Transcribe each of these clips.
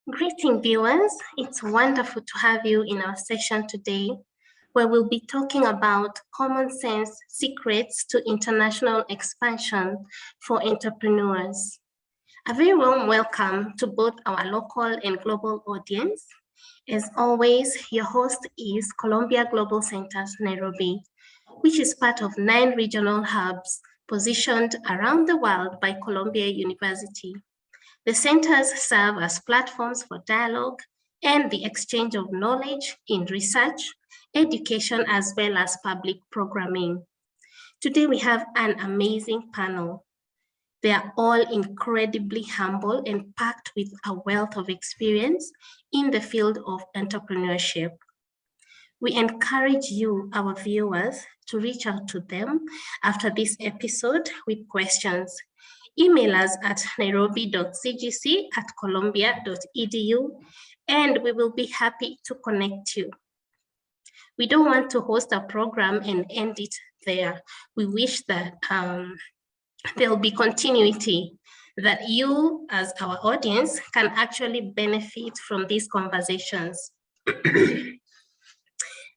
Greeting viewers, it's wonderful to have you in our session today, where we'll be talking about common sense secrets to international expansion for entrepreneurs. A very warm welcome to both our local and global audience. As always, your host is Columbia Global Centers Nairobi, which is part of 9 regional hubs positioned around the world by Columbia University. The centers serve as platforms for dialogue and the exchange of knowledge in research, education, as well as public programming. Today we have an amazing panel. They are all incredibly humble and packed with a wealth of experience in the field of entrepreneurship. We encourage you, our viewers, to reach out to them after this episode with questions. Email us at nairobi.cgc@columbia.edu, and we will be happy to connect you. We don't want to host a program and end it there. We wish that there'll be continuity, that you as our audience can actually benefit from these conversations.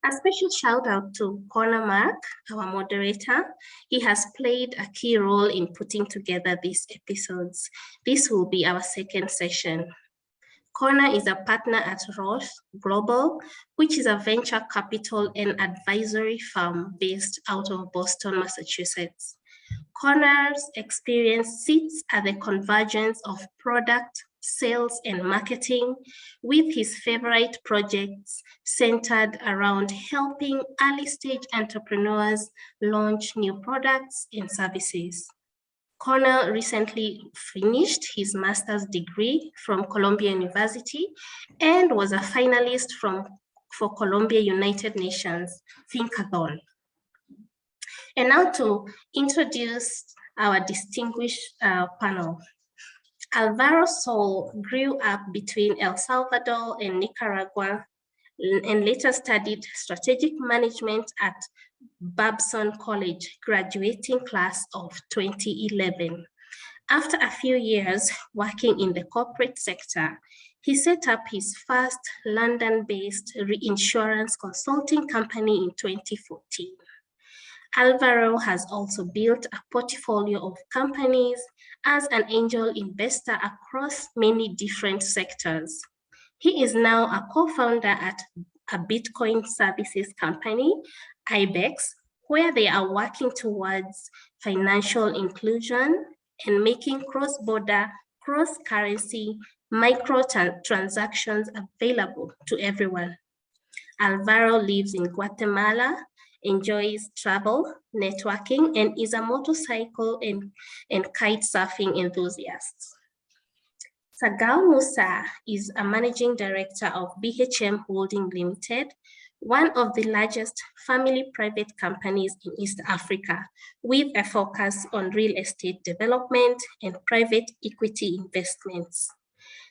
A special shout out to Connor Mark, our moderator. He has played a key role in putting together these episodes. This will be our second session. Connor is a partner at Roche Global, which is a venture capital and advisory firm based out of Boston, Massachusetts. Connor's experience sits at the convergence of product, sales, and marketing, with his favorite projects centered around helping early-stage entrepreneurs launch new products and services. Connor recently finished his master's degree from Columbia University and was a finalist for Columbia United Nations Thinkathon. And now to introduce our distinguished panel. Alvaro Sol grew up between El Salvador and Nicaragua and later studied strategic management at Babson College, graduating class of 2011. After a few years working in the corporate sector, he set up his first London-based reinsurance consulting company in 2014. Alvaro has also built a portfolio of companies as an angel investor across many different sectors. He is now a co-founder at a Bitcoin services company, IBEX, where they are working towards financial inclusion and making cross-border, cross-currency micro-transactions available to everyone. Alvaro lives in Guatemala, enjoys travel, networking, and is a motorcycle and kite surfing enthusiast. Sagal Musa is a managing director of BHM Holding Limited, one of the largest family private companies in East Africa, with a focus on real estate development and private equity investments.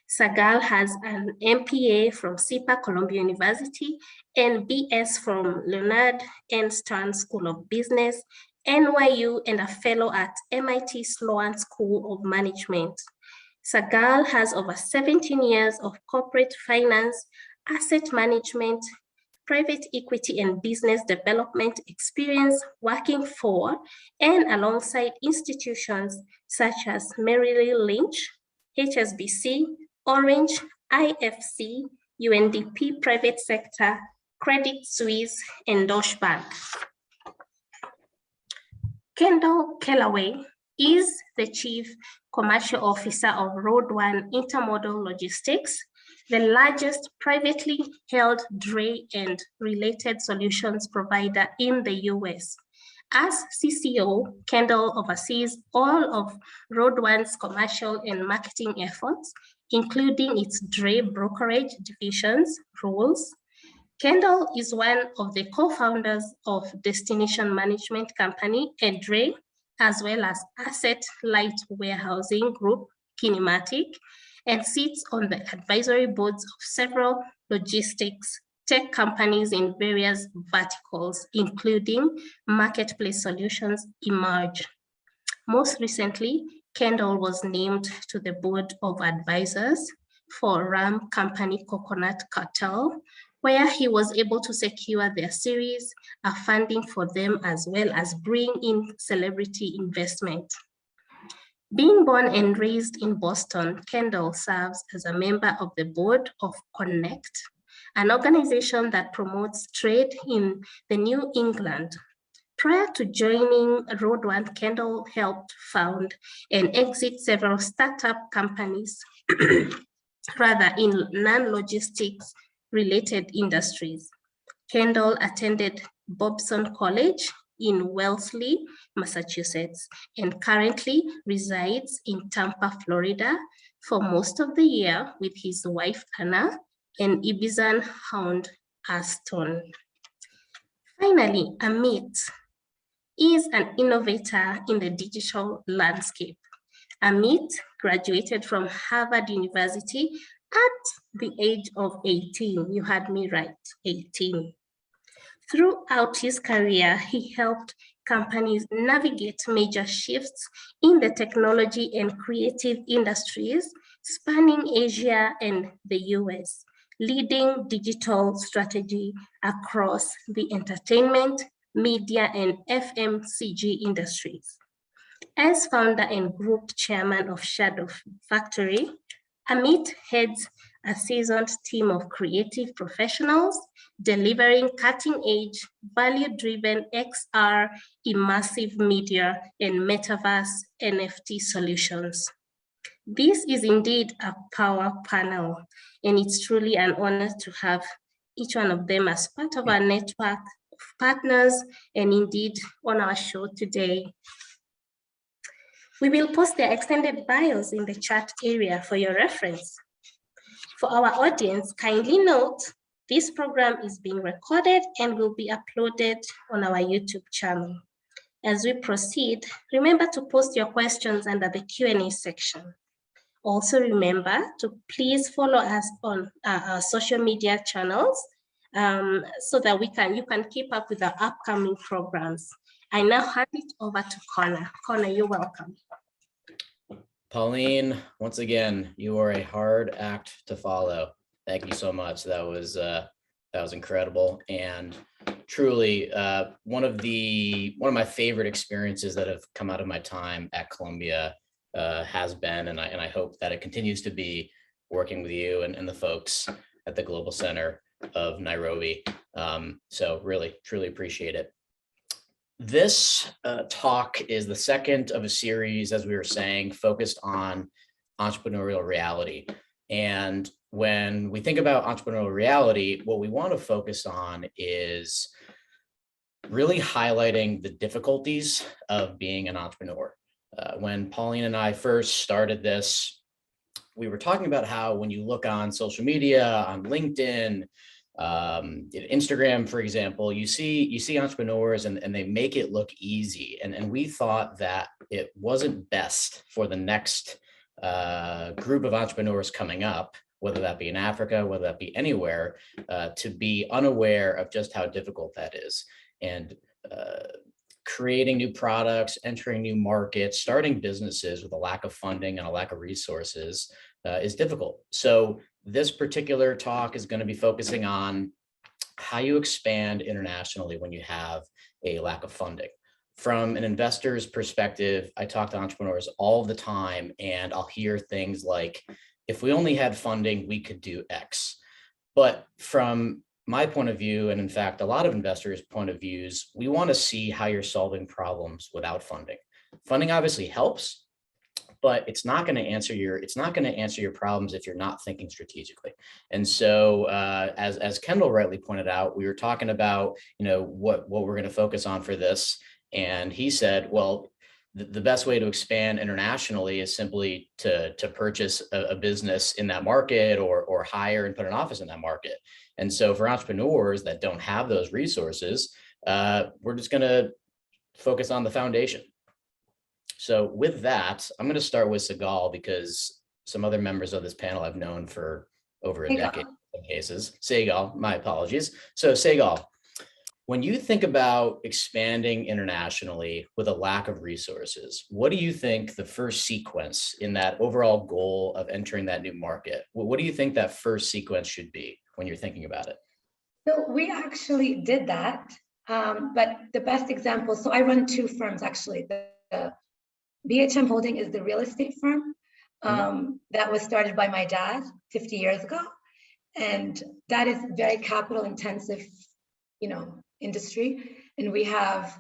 Sagal has an MPA from SIPA Columbia University and BS from Leonard N. Stern School of Business, NYU, and a fellow at MIT Sloan School of Management. Sagal has over 17 years of corporate finance, asset management, private equity, and business development experience working for and alongside institutions such as Merrill Lynch, HSBC, Orange, IFC, UNDP Private Sector, Credit Suisse, and Deutsche Bank. Kendall Kellaway is the Chief Commercial Officer of Road One Intermodal Logistics, the largest privately held dray and related solutions provider in the US. As CCO, Kendall oversees all of Road One's commercial and marketing efforts, including its dray brokerage division's roles. Kendall is one of the co-founders of destination management company, Edray, as well as asset light warehousing group, Kinematic, and sits on the advisory boards of several logistics tech companies in various verticals, including marketplace solutions, Emerge. Most recently, Kendall was named to the board of advisors for Ram Company Coconut Cartel, where he was able to secure their series of funding for them, as well as bring in celebrity investment. Being born and raised in Boston, Kendall serves as a member of the board of Connect, an organization that promotes trade in the New England. Prior to joining Road One, Kendall helped found and exit several startup companies, rather in non-logistics related industries. Kendall attended Bobson College in Wellesley, Massachusetts, and currently resides in Tampa, Florida for most of the year with his wife, Anna, and Ibizan hound, Aston. Finally, Amit is an innovator in the digital landscape. Amit graduated from Harvard University at the age of 18. You had me right, 18. Throughout his career, he helped companies navigate major shifts in the technology and creative industries spanning Asia and the US, leading digital strategy across the entertainment, media, and FMCG industries. As founder and group chairman of Shadow Factory, Amit heads a seasoned team of creative professionals delivering cutting-edge, value-driven XR, immersive media, and metaverse NFT solutions. This is indeed a power panel, and it's truly an honor to have each one of them as part of our network of partners and indeed on our show today. We will post their extended bios in the chat area for your reference. For our audience, kindly note, this program is being recorded and will be uploaded on our YouTube channel. As we proceed, remember to post your questions under the Q&A section. Also remember to please follow us on our social media channels so that you can keep up with our upcoming programs. I now hand it over to Connor. Connor, you're welcome. Pauline, once again, you are a hard act to follow. Thank you so much. That was incredible, and truly one of my favorite experiences that have come out of my time at Columbia has been, and I hope that it continues to be, working with you and the folks at the Global Center of Nairobi. So really, truly appreciate it. This talk is the second of a series, as we were saying, focused on entrepreneurial reality. And when we think about entrepreneurial reality, what we want to focus on is really highlighting the difficulties of being an entrepreneur. When Pauline and I first started this, we were talking about how when you look on social media, on LinkedIn, Instagram, for example, you see entrepreneurs and they make it look easy. And we thought that it wasn't best for the next group of entrepreneurs coming up, whether that be in Africa, whether that be anywhere, to be unaware of just how difficult that is. And creating new products, entering new markets, starting businesses with a lack of funding and a lack of resources is difficult. So this particular talk is going to be focusing on how you expand internationally when you have a lack of funding. From an investor's perspective, I talk to entrepreneurs all the time, and I'll hear things like, if we only had funding, we could do X. But from my point of view, and in fact, a lot of investors' point of views, we want to see how you're solving problems without funding. Funding obviously helps, but it's not going to answer your problems if you're not thinking strategically. And so, as Kendall rightly pointed out, we were talking about, what we're going to focus on for this, and he said, well, the best way to expand internationally is simply to purchase a business in that market or hire and put an office in that market. And so for entrepreneurs that don't have those resources, we're just going to focus on the foundation. So with that, I'm going to start with Segal, because some other members of this panel I've known for over a decade in some cases. Segal, my apologies. So Segal, When you think about expanding internationally with a lack of resources, what do you think the first sequence in that overall goal of entering that new market? What do you think that first sequence should be when you're thinking about it? So we actually did that, but the best example, so I run two firms actually. The BHM Holding is the real estate firm that was started by my dad 50 years ago. And that is very capital intensive, industry. And we have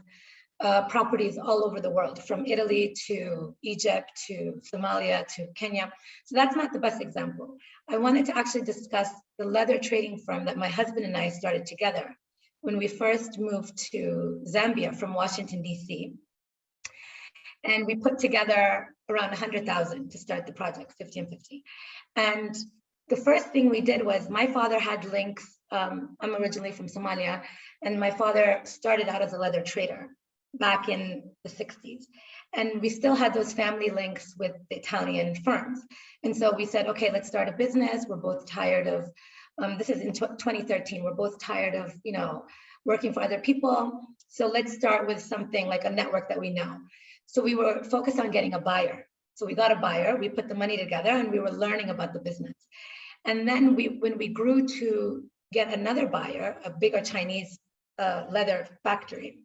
properties all over the world, from Italy to Egypt to Somalia to Kenya. So that's not the best example. I wanted to actually discuss the leather trading firm that my husband and I started together when we first moved to Zambia from Washington, DC. And we put together around 100,000 to start the project, 50 and 50. And the first thing we did was, my father had links. I'm originally from Somalia, and my father started out as a leather trader back in the 60s. And we still had those family links with the Italian firms. And so we said, okay, let's start a business. We're both tired of, this is in 2013, we're both tired of, working for other people. So let's start with something like a network that we know. So we were focused on getting a buyer. So we got a buyer, we put the money together, and we were learning about the business. And then when we grew to get another buyer, a bigger Chinese leather factory,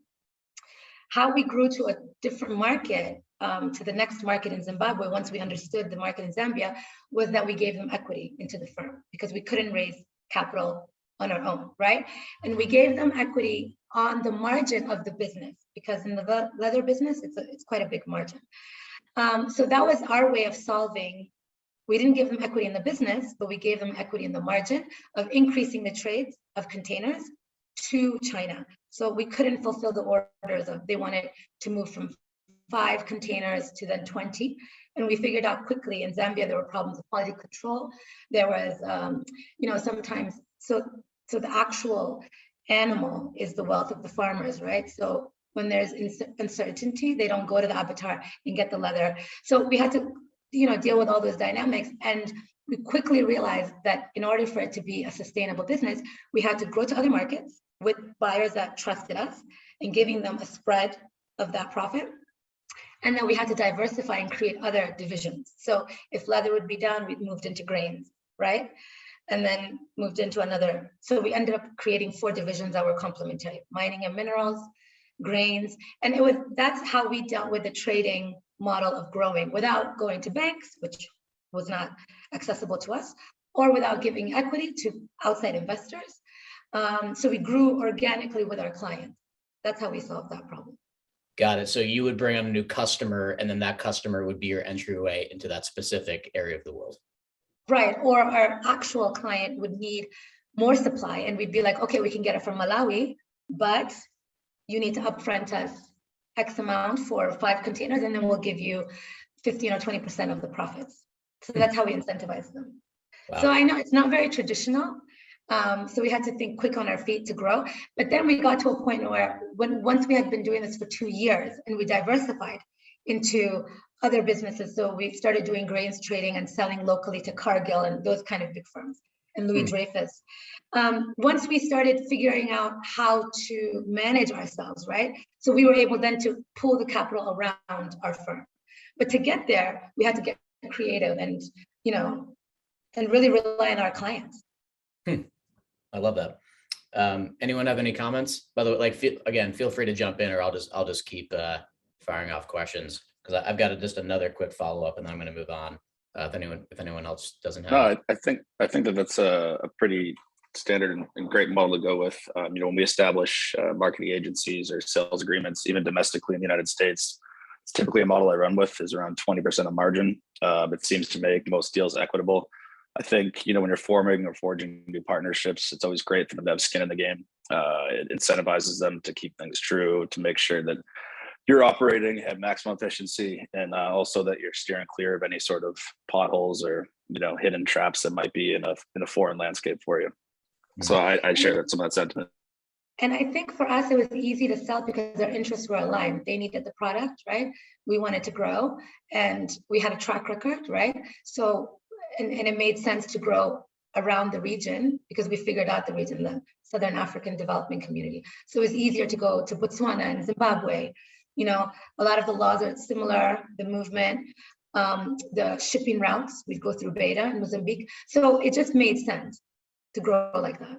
how we grew to a different market, to the next market in Zimbabwe, once we understood the market in Zambia, was that we gave them equity into the firm because we couldn't raise capital on our own, right? And we gave them equity on the margin of the business, because in the leather business, it's quite a big margin. So that was our way of solving. We didn't give them equity in the business, but we gave them equity in the margin of increasing the trades of containers to China. So we couldn't fulfill the orders of, they wanted to move from 5 containers to then 20. And we figured out quickly in Zambia, there were problems with quality control. There was, sometimes, so the actual animal is the wealth of the farmers, right? So when there's uncertainty, they don't go to the abattoir and get the leather. So we had to, deal with all those dynamics. And we quickly realized that in order for it to be a sustainable business, we had to grow to other markets with buyers that trusted us and giving them a spread of that profit. And then we had to diversify and create other divisions. So if leather would be down, we moved into grains, right? And then moved into another. So we ended up creating 4 divisions that were complementary: mining and minerals, grains. And that's how we dealt with the trading model of growing without going to banks, which was not accessible to us, or without giving equity to outside investors. So we grew organically with our clients. That's how we solved that problem. Got it. So you would bring on a new customer, and then that customer would be your entryway into that specific area of the world. Right. Or our actual client would need more supply, and we'd be like, okay, we can get it from Malawi, but you need to upfront us X amount for 5 containers, and then we'll give you 15 or 20% of the profits. So that's how we incentivize them. Wow. So I know it's not very traditional. So we had to think quick on our feet to grow. But then we got to a point where once we had been doing this for 2 years and we diversified into other businesses. So we started doing grains trading and selling locally to Cargill and those kind of big firms, and Louis Dreyfus. Once we started figuring out how to manage ourselves, right? So we were able then to pull the capital around our firm. But to get there, we had to get creative and, and really rely on our clients. I love that. Anyone have any comments? By the way, feel free to jump in, or I'll just keep firing off questions, because I've got just another quick follow up, and then I'm going to move on. If anyone else doesn't have. No, I think that's a pretty standard and great model to go with. When we establish marketing agencies or sales agreements, even domestically in the United States, it's typically a model I run with is around 20% of margin. It seems to make most deals equitable. I think, when you're forming or forging new partnerships, it's always great for them to have skin in the game. It incentivizes them to keep things true, to make sure that you're operating at maximum efficiency, and also that you're steering clear of any sort of potholes or, hidden traps that might be in a foreign landscape for you. Mm-hmm. So I share some of that sentiment. And I think for us, it was easy to sell because our interests were aligned. They needed the product, right? We wanted to grow, and we had a track record, right? So, and it made sense to grow around the region because we figured out the region, the Southern African Development Community. So it's easier to go to Botswana and Zimbabwe. You know, a lot of the laws are similar, the movement, the shipping routes, we go through Beta in Mozambique. So it just made sense to grow like that.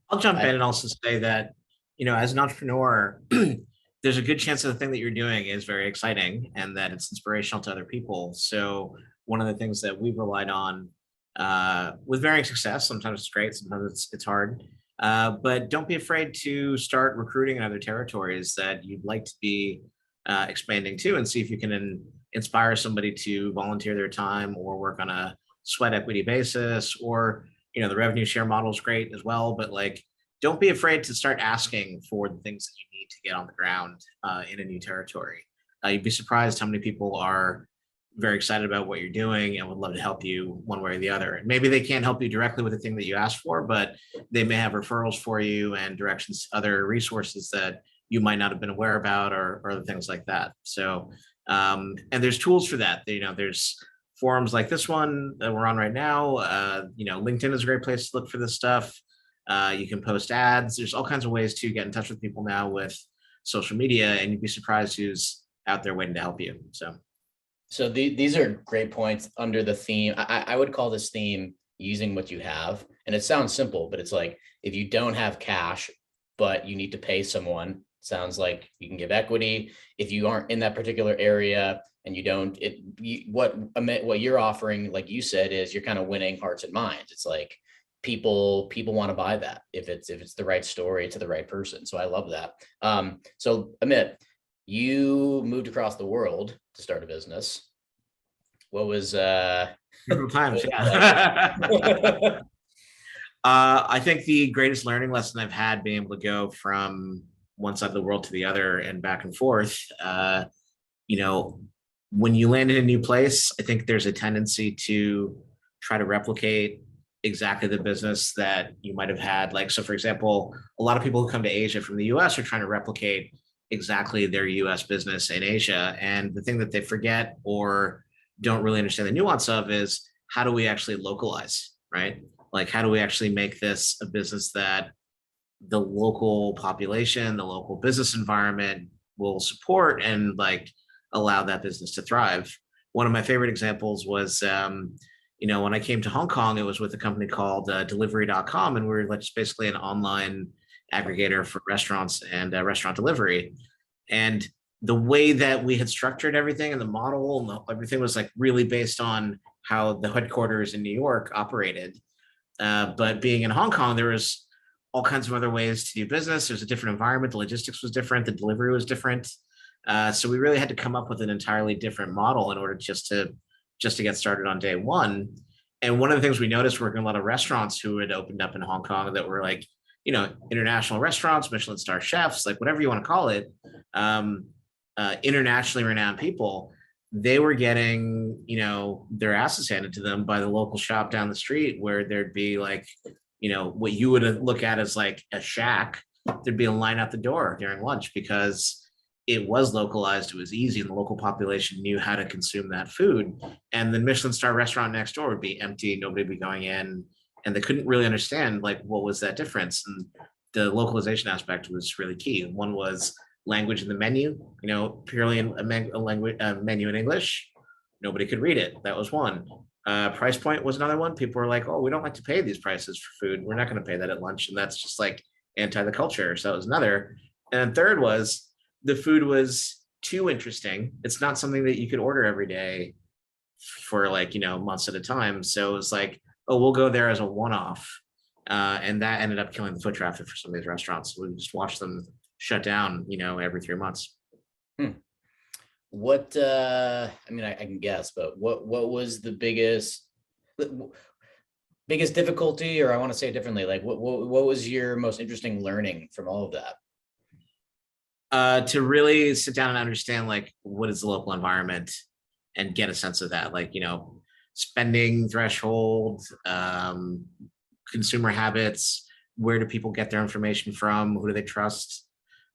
I'll jump in and also say that, you know, as an entrepreneur, there's a good chance that the thing that you're doing is very exciting and that it's inspirational to other people. So one of the things that we've relied on with varying success, sometimes it's great, sometimes it's hard, but don't be afraid to start recruiting in other territories that you'd like to be expanding to, and see if you can inspire somebody to volunteer their time or work on a sweat equity basis, or, you know, the revenue share model is great as well, but like, don't be afraid to start asking for the things that you need to get on the ground in a new territory. You'd be surprised how many people are very excited about what you're doing and would love to help you one way or the other. And maybe they can't help you directly with the thing that you asked for, but they may have referrals for you and directions to other resources that you might not have been aware about, or other things like that. So, and there's tools for that. You know, there's forums like this one that we're on right now. You know, LinkedIn is a great place to look for this stuff. You can post ads. There's all kinds of ways to get in touch with people now with social media, and you'd be surprised who's out there waiting to help you. So these are great points under the theme. I would call this theme using what you have. And it sounds simple, but it's like, if you don't have cash, but you need to pay someone, sounds like you can give equity. If you aren't in that particular area and you don't, what you're offering, like you said, is you're kind of winning hearts and minds. It's like people want to buy that if it's the right story to the right person. So I love that. So Amit, you moved across the world to start a business. What was several times? Yeah. I think the greatest learning lesson I've had, being able to go from one side of the world to the other and back and forth, you know, when you land in a new place, I think there's a tendency to try to replicate exactly the business that you might have had. Like, so for example, a lot of people who come to Asia from the US are trying to replicate exactly their US business in Asia. And the thing that they forget or don't really understand the nuance of is, how do we actually localize, right? Like, how do we actually make this a business that the local population, the local business environment will support and like allow that business to thrive? One of my favorite examples was, you know, when I came to Hong Kong, it was with a company called delivery.com, and we were just basically an online aggregator for restaurants and restaurant delivery. And the way that we had structured everything and the model and everything was like really based on how the headquarters in New York operated. But being in Hong Kong, there was all kinds of other ways to do business. There's a different environment. The logistics was different. The delivery was different. So we really had to come up with an entirely different model in order just to get started on day one. And one of the things we noticed working a lot of restaurants who had opened up in Hong Kong that were like, you know, international restaurants, Michelin star chefs, like whatever you want to call it, internationally renowned people, they were getting, you know, their asses handed to them by the local shop down the street, where there'd be like, you know, what you would look at as like a shack. There'd be a line out the door during lunch because it was localized, it was easy, and the local population knew how to consume that food. And the Michelin star restaurant next door would be empty, nobody would be going in, and they couldn't really understand like what was that difference. And the localization aspect was really key. One was language in the menu, you know, purely a menu in English, nobody could read it. That was one. Price point was another one. People were like, oh, we don't like to pay these prices for food. We're not going to pay that at lunch. And that's just like anti the culture. So it was another. And third was, the food was too interesting. It's not something that you could order every day for like, you know, months at a time. So it was like, oh, we'll go there as a one-off. And that ended up killing the foot traffic for some of these restaurants. We just watched them shut down, you know, every 3 months. What, I mean, I can guess, but what was the biggest difficulty, or I want to say it differently, like what was your most interesting learning from all of that? To really sit down and understand like what is the local environment and get a sense of that, like, you know, spending threshold, consumer habits, where do people get their information from, who do they trust,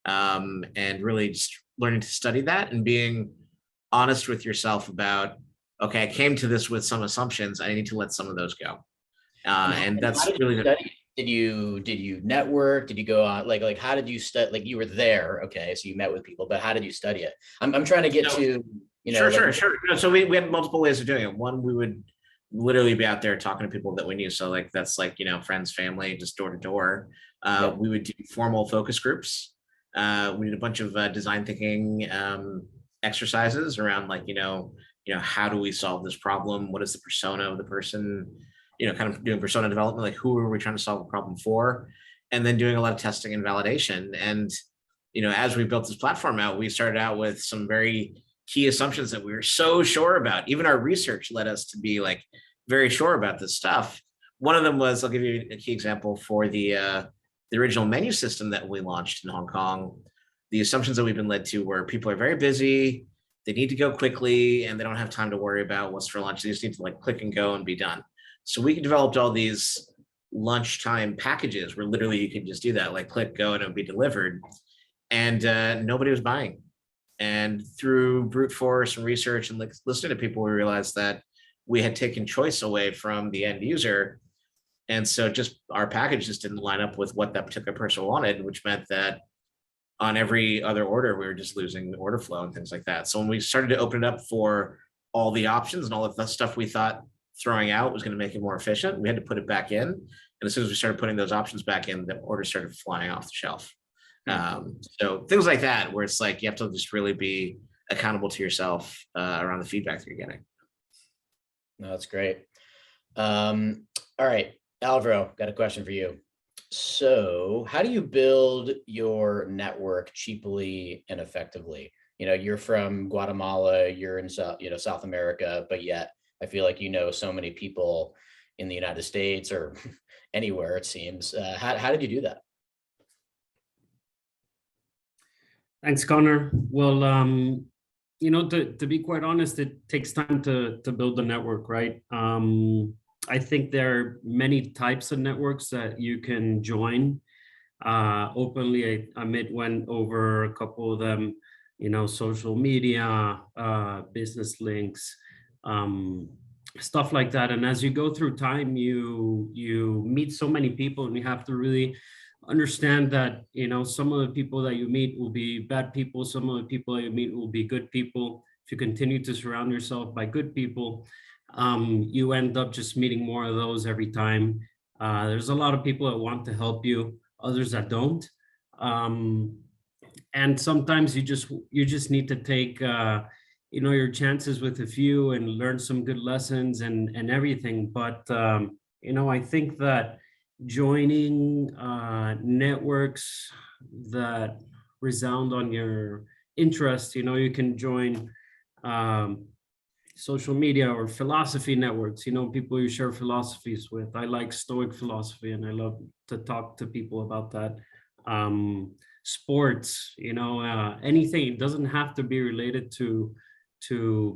and really just learning to study that and being honest with yourself about, okay, I came to this with some assumptions, I need to let some of those go. And that's really good. Did you network? Did you go on like how did you study? Like you were there, okay, so you met with people, but how did you study it? I'm trying to get to, Sure. No, so we had multiple ways of doing it. One, we would literally be out there talking to people that we knew. So like that's like, friends, family, just door to door. We would do formal focus groups. We did a bunch of design thinking exercises around like, how do we solve this problem? What is the persona of the person? Kind of doing persona development, like who are we trying to solve a problem for? And then doing a lot of testing and validation. And, as we built this platform out, we started out with some very key assumptions that we were so sure about. Even our research led us to be like very sure about this stuff. One of them was, I'll give you a key example for the original menu system that we launched in Hong Kong. The assumptions that we've been led to were people are very busy, they need to go quickly, and they don't have time to worry about what's for lunch. They just need to like click and go and be done. So we developed all these lunchtime packages where literally you can just do that, like click, go, and it'll be delivered. And nobody was buying. And through brute force and research and like listening to people, we realized that we had taken choice away from the end user. And so just our package just didn't line up with what that particular person wanted, which meant that on every other order, we were just losing the order flow and things like that. So when we started to open it up for all the options and all of the stuff we thought throwing out was going to make it more efficient, we had to put it back in. And as soon as we started putting those options back in, the orders started flying off the shelf. So things like that, where it's like you have to just really be accountable to yourself around the feedback that you're getting. No, that's great. All right, Alvaro, got a question for you. So how do you build your network cheaply and effectively? You're from Guatemala, you're in South America, but yet I feel like so many people in the United States or anywhere, it seems. How did you do that? Thanks, Connor. Well, to be quite honest, it takes time to build the network, right? I think there are many types of networks that you can join openly. Amit went over a couple of them, social media, business links, stuff like that. And as you go through time, you meet so many people, and you have to really understand that some of the people that you meet will be bad people, some of the people that you meet will be good people. If you continue to surround yourself by good people, you end up just meeting more of those every time. There's a lot of people that want to help you, others that don't, and sometimes you just need to take your chances with a few and learn some good lessons and everything. But I think that joining networks that resound on your interest, you can join social media or philosophy networks, people you share philosophies with. I like Stoic philosophy and I love to talk to people about that. Sports, anything. It doesn't have to be related to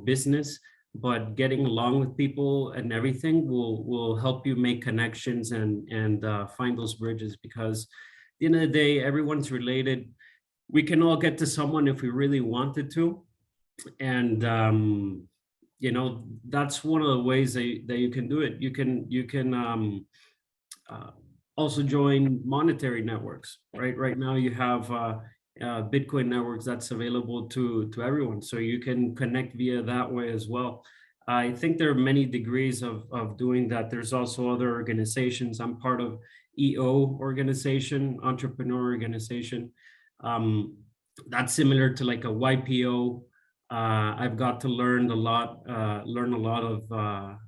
business, but getting along with people and everything will help you make connections and find those bridges, because at the end of the day, everyone's related. We can all get to someone if we really wanted to. And that's one of the ways that you can do it. You can also join monetary networks, right? Right now you have Bitcoin networks that's available to everyone, so you can connect via that way as well. I think there are many degrees of doing that. There's also other organizations. I'm part of EO organization, Entrepreneur Organization. That's similar to like a YPO. I've got to learn a lot of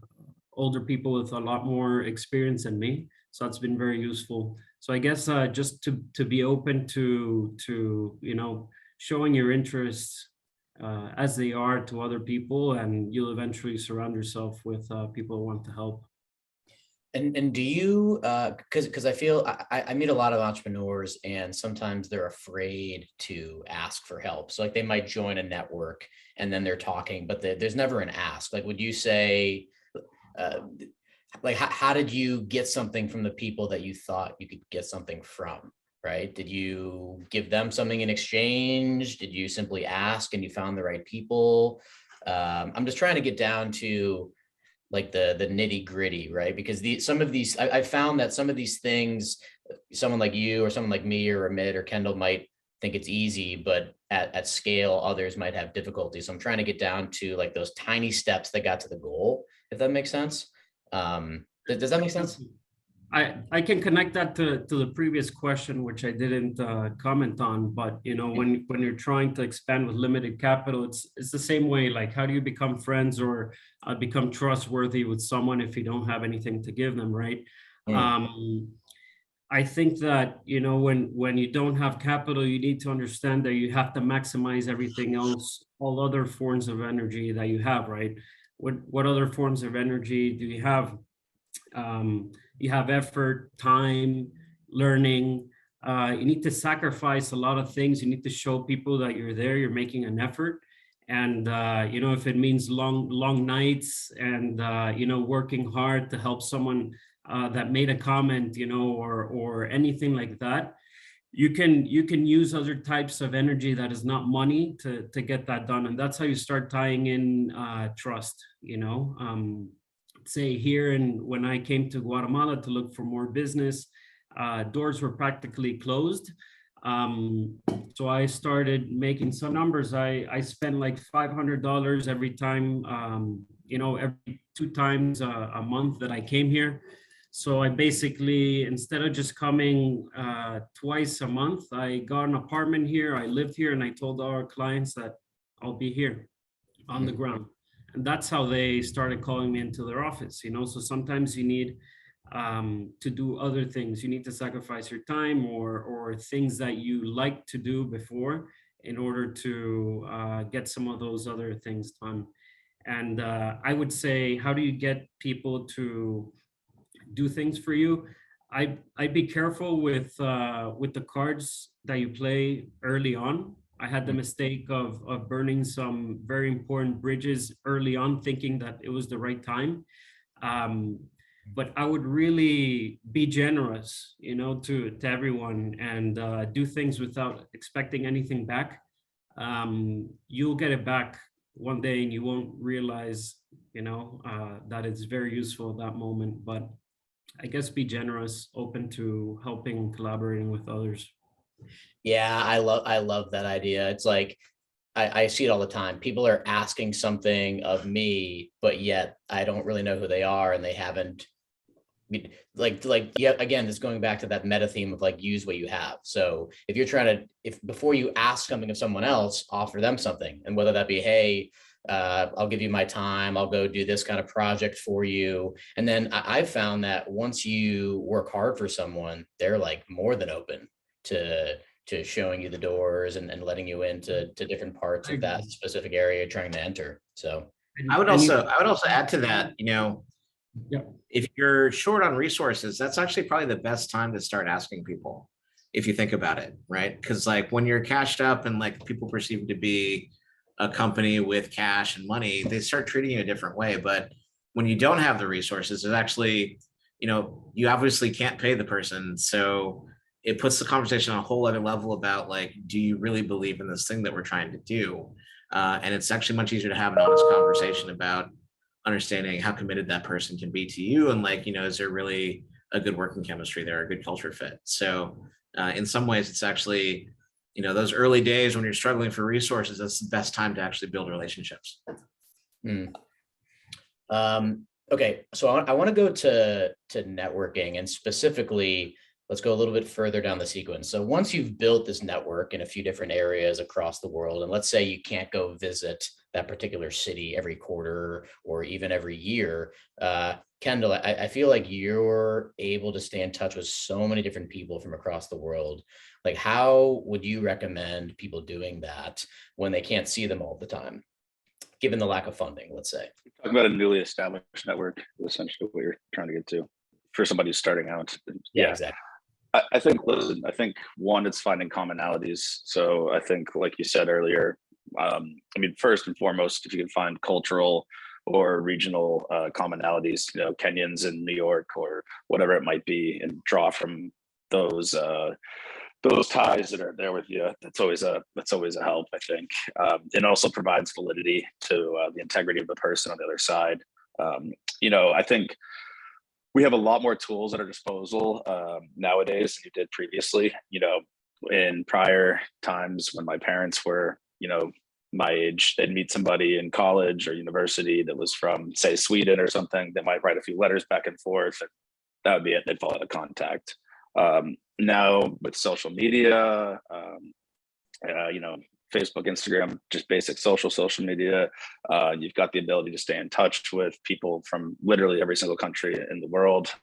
older people with a lot more experience than me. So that's been very useful. So I guess just to be open to showing your interests as they are to other people, and you'll eventually surround yourself with people who want to help. And do you, because I feel I meet a lot of entrepreneurs, and sometimes they're afraid to ask for help. So like they might join a network and then they're talking, but there's never an ask. Like, would you say, like, how did you get something from the people that you thought you could get something from, right? Did you give them something in exchange? Did you simply ask and you found the right people? I'm just trying to get down to, like the nitty gritty, right? Because I found that some of these things, someone like you or someone like me or Amit or Kendall might think it's easy, but at scale, others might have difficulty. So I'm trying to get down to like those tiny steps that got to the goal, if that makes sense. Does that make sense? I can connect that to the previous question, which I didn't comment on, but when you're trying to expand with limited capital, it's the same way. Like, how do you become friends or become trustworthy with someone if you don't have anything to give them, right? I think that when you don't have capital, you need to understand that you have to maximize everything else, all other forms of energy that you have, right? What other forms of energy do you have? You have effort, time, learning. You need to sacrifice a lot of things. You need to show people that you're there, you're making an effort. And, if it means long nights and, working hard to help someone that made a comment, or anything like that, you can use other types of energy that is not money to get that done. And that's how you start tying in trust, say here. And when I came to Guatemala to look for more business, doors were practically closed. So I started making some numbers. I spent like $500 every time, every 2 times a month that I came here. So I basically, instead of just coming twice a month, I got an apartment here. I lived here, and I told our clients that I'll be here on the ground. And that's how they started calling me into their office, So sometimes you need to do other things. You need to sacrifice your time or things that you like to do before in order to get some of those other things done. And I would say, how do you get people to do things for you? I'd be careful with the cards that you play early on. I had the mistake of burning some very important bridges early on, thinking that it was the right time. But I would really be generous, to everyone, and do things without expecting anything back. You'll get it back one day, and you won't realize, that it's very useful at that moment. But I guess be generous, open to helping, collaborating with others. Yeah, I love that idea. It's like, I see it all the time. People are asking something of me, but yet I don't really know who they are, and they haven't, yeah, again, it's going back to that meta theme of like, use what you have. So if you're if before you ask something of someone else, offer them something. And whether that be, hey, I'll give you my time, I'll go do this kind of project for you. And then I've found that once you work hard for someone, they're like more than open to showing you the doors and letting you into different parts of that specific area you're trying to enter. So I would also add to that, Yeah. if you're short on resources, that's actually probably the best time to start asking people, if you think about it, right? Because like when you're cashed up and like people perceive you to be a company with cash and money, they start treating you a different way. But when you don't have the resources, it actually, you obviously can't pay the person. So it puts the conversation on a whole other level about like, do you really believe in this thing that we're trying to do? And it's actually much easier to have an honest conversation about understanding how committed that person can be to you. And like, is there really a good working chemistry there, a good culture fit? So in some ways, it's actually, those early days when you're struggling for resources, that's the best time to actually build relationships. Okay, so I want to go to networking, and specifically, let's go a little bit further down the sequence. So once you've built this network in a few different areas across the world, and let's say you can't go visit that particular city every quarter or even every year, Kendall, I feel like you're able to stay in touch with so many different people from across the world. Like, how would you recommend people doing that when they can't see them all the time, given the lack of funding, let's say? Talk about a newly established network, essentially what you're trying to get to for somebody who's starting out. Yeah, exactly. I think one, it's finding commonalities. So I think, like you said earlier, first and foremost, if you can find cultural or regional commonalities, Kenyans in New York or whatever it might be, and draw from those ties that are there with you, that's always a help, I think. It also provides validity to the integrity of the person on the other side. I think we have a lot more tools at our disposal nowadays than you did previously. In prior times when my parents were, my age, they'd meet somebody in college or university that was from, say, Sweden or something. They might write a few letters back and forth, and that would be it. They'd fall out of contact. Now with social media, Facebook, Instagram, just basic social media, you've got the ability to stay in touch with people from literally every single country in the world.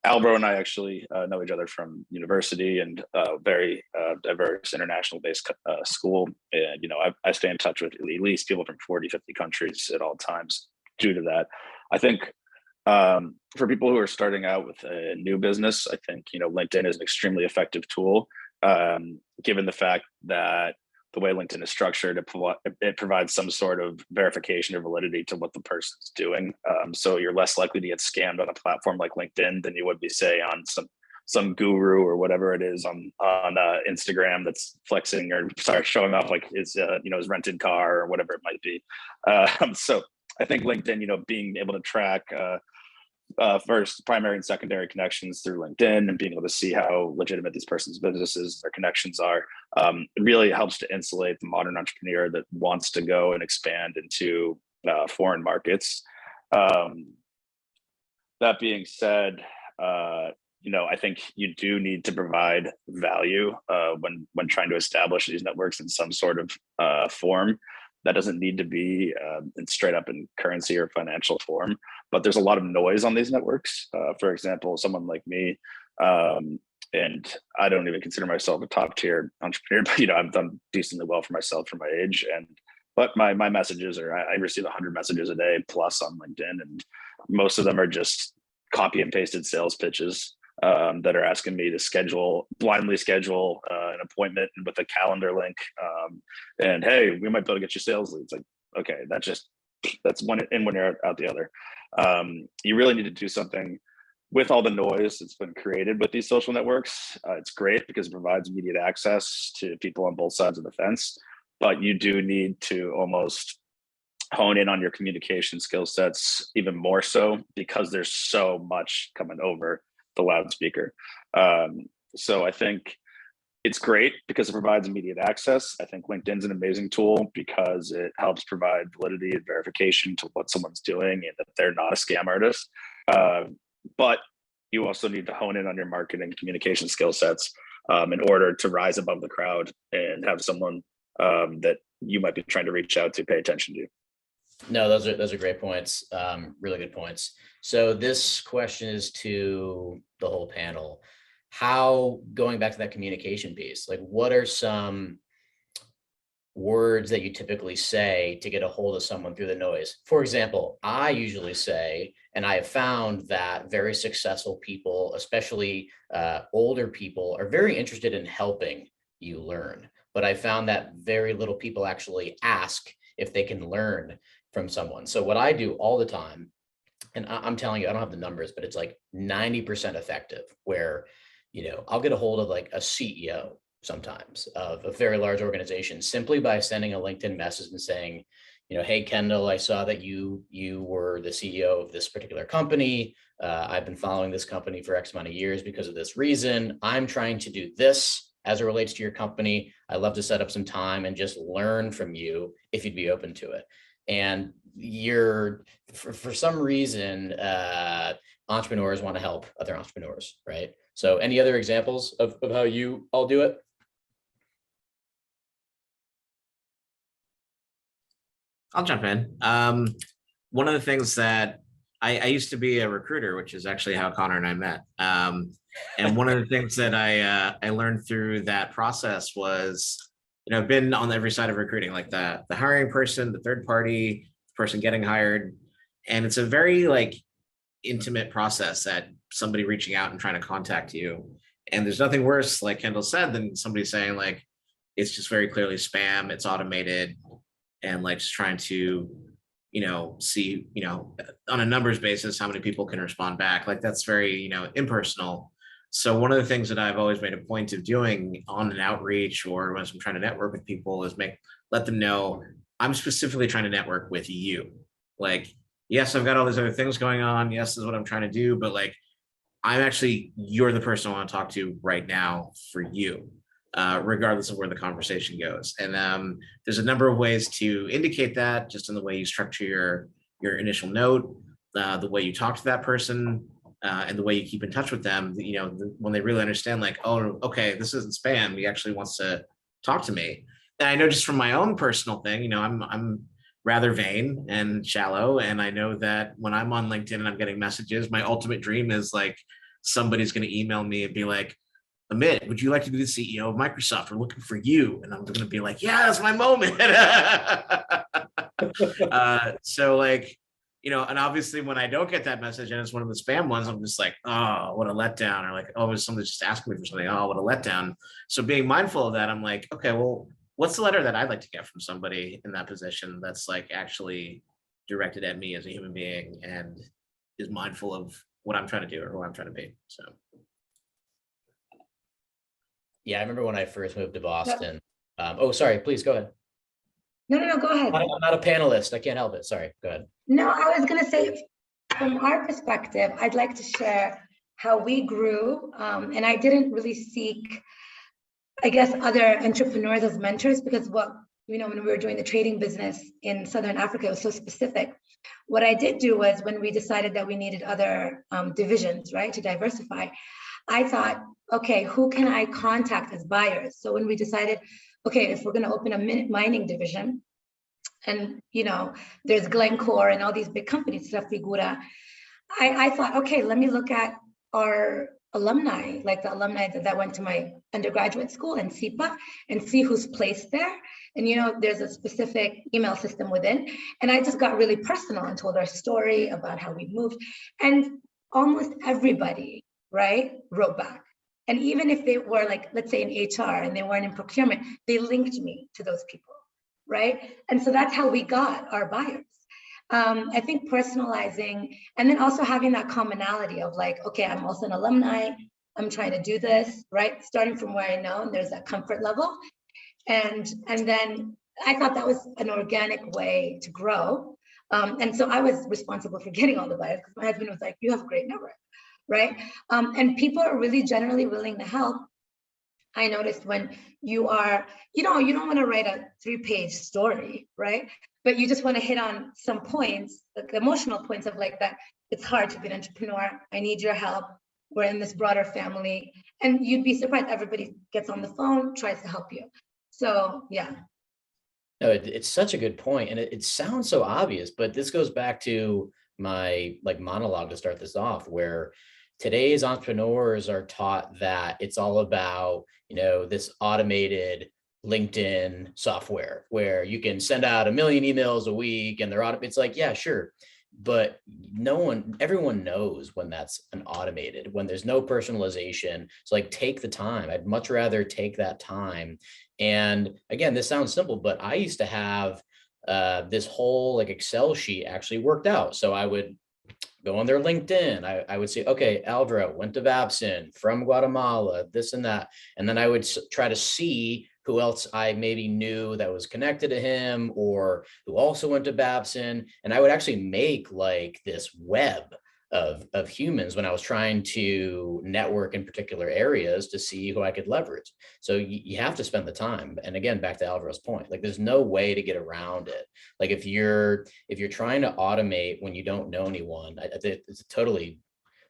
Albro and I actually know each other from university and very diverse international based school. And, I stay in touch with at least people from 40, 50 countries at all times due to that. I think for people who are starting out with a new business, I think, LinkedIn is an extremely effective tool, given the fact that the way LinkedIn is structured, it provides some sort of verification or validity to what the person's doing. So you're less likely to get scammed on a platform like LinkedIn than you would be, say, on some guru or whatever it is on Instagram that's flexing or showing off like his rented car or whatever it might be. So I think LinkedIn, being able to track first primary and secondary connections through LinkedIn and being able to see how legitimate these person's businesses, their connections are, it really helps to insulate the modern entrepreneur that wants to go and expand into foreign markets. That being said, I think you do need to provide value when trying to establish these networks in some sort of form. That doesn't need to be straight up in currency or financial form, but there's a lot of noise on these networks. For example, someone like me, and I don't even consider myself a top tier entrepreneur, but I've done decently well for myself for my age. But my messages I receive 100 messages a day plus on LinkedIn, and most of them are just copy and pasted sales pitches that are asking me to blindly schedule an appointment with a calendar link. And hey, we might be able to get you sales leads. Like, okay, that's one in when you're out the other. You really need to do something with all the noise that's been created with these social networks. It's great because it provides immediate access to people on both sides of the fence, but you do need to almost hone in on your communication skill sets even more so because there's so much coming over the loudspeaker. So I think it's great because it provides immediate access. I think LinkedIn's an amazing tool because it helps provide validity and verification to what someone's doing and that they're not a scam artist. But you also need to hone in on your marketing communication skill sets in order to rise above the crowd and have someone that you might be trying to reach out to pay attention to. No, those are great points. Really good points. So this question is to the whole panel. How, going back to that communication piece, like what are some words that you typically say to get a hold of someone through the noise? For example, I usually say, and I have found that very successful people, especially older people, are very interested in helping you learn. But I found that very little people actually ask if they can learn from someone. So what I do all the time, and I'm telling you, I don't have the numbers, but it's like 90% effective, where, I'll get a hold of like a CEO sometimes of a very large organization simply by sending a LinkedIn message and saying, hey, Kendall, I saw that you were the CEO of this particular company. I've been following this company for X amount of years because of this reason. I'm trying to do this as it relates to your company. I'd love to set up some time and just learn from you if you'd be open to it. And for some reason, entrepreneurs want to help other entrepreneurs, right? So any other examples of how you all do it? I'll jump in. One of the things that I used to be a recruiter, which is actually how Connor and I met. And one of the things that I learned through that process was, I've been on every side of recruiting, like the hiring person, the third party, the person getting hired. And it's a very intimate process that somebody reaching out and trying to contact you. And there's nothing worse, like Kendall said, than somebody saying it's just very clearly spam, it's automated, and just trying to, see, on a numbers basis, how many people can respond back. That's very, impersonal. So one of the things that I've always made a point of doing on an outreach or when I'm trying to network with people is let them know I'm specifically trying to network with you. yes, I've got all these other things going on. Yes, this is what I'm trying to do, but like, you're the person I want to talk to right now for you, regardless of where the conversation goes. And there's a number of ways to indicate that, just in the way you structure your initial note, the way you talk to that person, and the way you keep in touch with them. When they really understand, like, oh, okay, this isn't spam. He actually wants to talk to me. And I know just from my own personal thing, I'm rather vain and shallow. And I know that when I'm on LinkedIn and I'm getting messages, my ultimate dream is like somebody's going to email me and be like, Amit, would you like to be the CEO of Microsoft? We're looking for you. And I'm going to be like, yeah, that's my moment. So like, and obviously when I don't get that message and it's one of the spam ones, I'm just like, oh, what a letdown. Or like, oh, somebody just asking me for something. Oh, what a letdown. So being mindful of that, I'm like, okay, well, what's the letter that I'd like to get from somebody in that position that's like actually directed at me as a human being and is mindful of what I'm trying to do or who I'm trying to be. So. Yeah, I remember when I first moved to Boston. Oh, sorry, please go ahead. No, go ahead. I'm not a panelist. I can't help it. Sorry, go ahead. No, I was going to say, from our perspective, I'd like to share how we grew. And I didn't really seek, I guess, other entrepreneurs as mentors, because when we were doing the trading business in Southern Africa, it was so specific. What I did do was, when we decided that we needed other divisions, right, to diversify, I thought, okay, who can I contact as buyers? So when we decided, okay, if we're going to open a mining division, and there's Glencore and all these big companies, Trafigura, I thought, okay, let me look at our alumni, like the alumni that went to my undergraduate school in SIPA, and see who's placed there. And there's a specific email system within. And I just got really personal and told our story about how we moved. And almost everybody, right, wrote back. And even if they were like, let's say in HR and they weren't in procurement, they linked me to those people, right? And so that's how we got our buyers. I think personalizing, and then also having that commonality of like, okay, I'm also an alumni, I'm trying to do this, right? Starting from where I know, and there's that comfort level. And then I thought that was an organic way to grow. And so I was responsible for getting all the buyers, because my husband was like, you have a great network, right? And people are really generally willing to help. I noticed when you are, you don't want to write a 3-page story, right? But you just want to hit on some points, like emotional points of like that. It's hard to be an entrepreneur. I need your help. We're in this broader family. And you'd be surprised. Everybody gets on the phone, tries to help you. So, yeah. No, it's such a good point. And it sounds so obvious, but this goes back to my monologue to start this off, where today's entrepreneurs are taught that it's all about, this automated LinkedIn software where you can send out 1 million emails a week and it's like, yeah, sure. But everyone knows when that's an automated, when there's no personalization. So like, take the time. I'd much rather take that time. And again, this sounds simple, but I used to have this whole Excel sheet actually worked out. So I would go on their LinkedIn. I would say, okay, Alvaro went to Babson from Guatemala, this and that. And then I would try to see who else I maybe knew that was connected to him or who also went to Babson. And I would actually make this web of humans when I was trying to network in particular areas to see who I could leverage. So you have to spend the time. And again, back to Alvaro's point, there's no way to get around it. If you're trying to automate when you don't know anyone,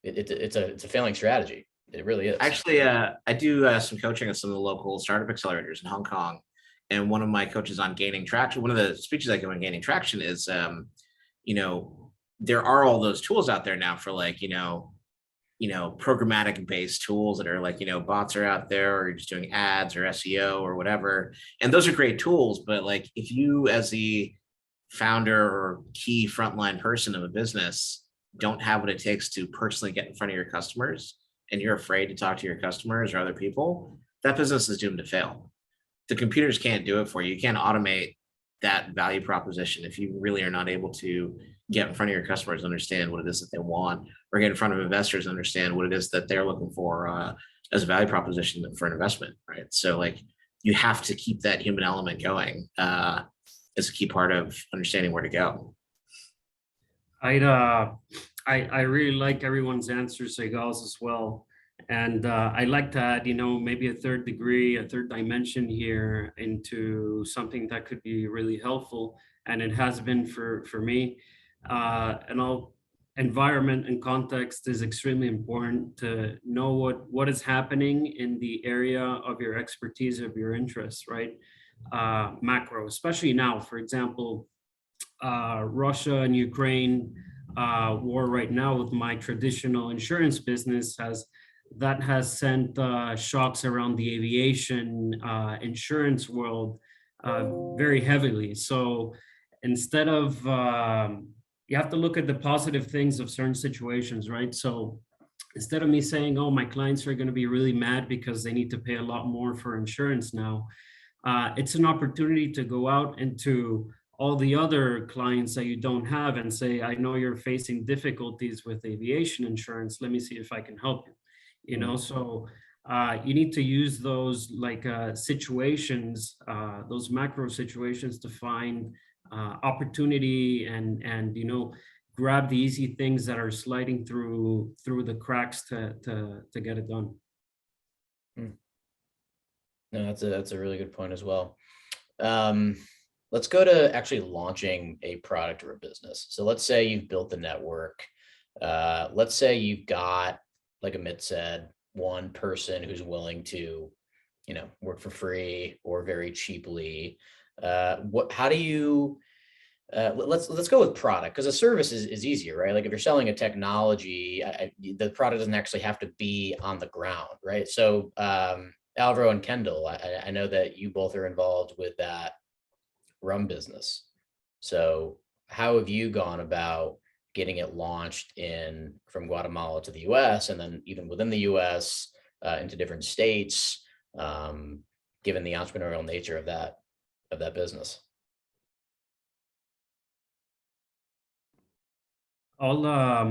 it's a failing strategy. It really is. Actually, I do some coaching at some of the local startup accelerators in Hong Kong. And one of my coaches on gaining traction, one of the speeches I give on gaining traction is, there are all those tools out there now for programmatic based tools that are bots are out there, or you're just doing ads or SEO or whatever. And those are great tools. But if you as the founder or key frontline person of a business don't have what it takes to personally get in front of your customers, and you're afraid to talk to your customers or other people, that business is doomed to fail. The computers can't do it for you. You can't automate that value proposition if you really are not able to get in front of your customers, understand what it is that they want, or get in front of investors, understand what it is that they're looking for as a value proposition for an investment, right? So you have to keep that human element going as a key part of understanding where to go. I really like everyone's answers, Segal's as well. And I like to add, maybe a third degree, a third dimension here into something that could be really helpful. And it has been for me. Environment and context is extremely important to know what is happening in the area of your expertise, of your interests, right? Macro, especially now, for example, Russia and Ukraine war right now with my traditional insurance business has sent shocks around the aviation insurance world very heavily. So instead of, you have to look at the positive things of certain situations, right? So instead of me saying, oh, my clients are going to be really mad because they need to pay a lot more for insurance now, it's an opportunity to go out into all the other clients that you don't have and say, I know you're facing difficulties with aviation insurance. Let me see if I can help you. So you need to use those situations, those macro situations to find opportunity and grab the easy things that are sliding through the cracks to get it done. No, that's a really good point as well. Let's go to actually launching a product or a business. So let's say you've built the network. Let's say you've got, like Amit said, one person who's willing to, work for free or very cheaply. How do you, let's go with product, because a service is easier, right? Like if you're selling a technology, the product doesn't actually have to be on the ground, right? So Alvaro and Kendall, I know that you both are involved with that rum business. So how have you gone about getting it launched from Guatemala to the US, and then even within the US into different states, given the entrepreneurial nature of that business? I'll let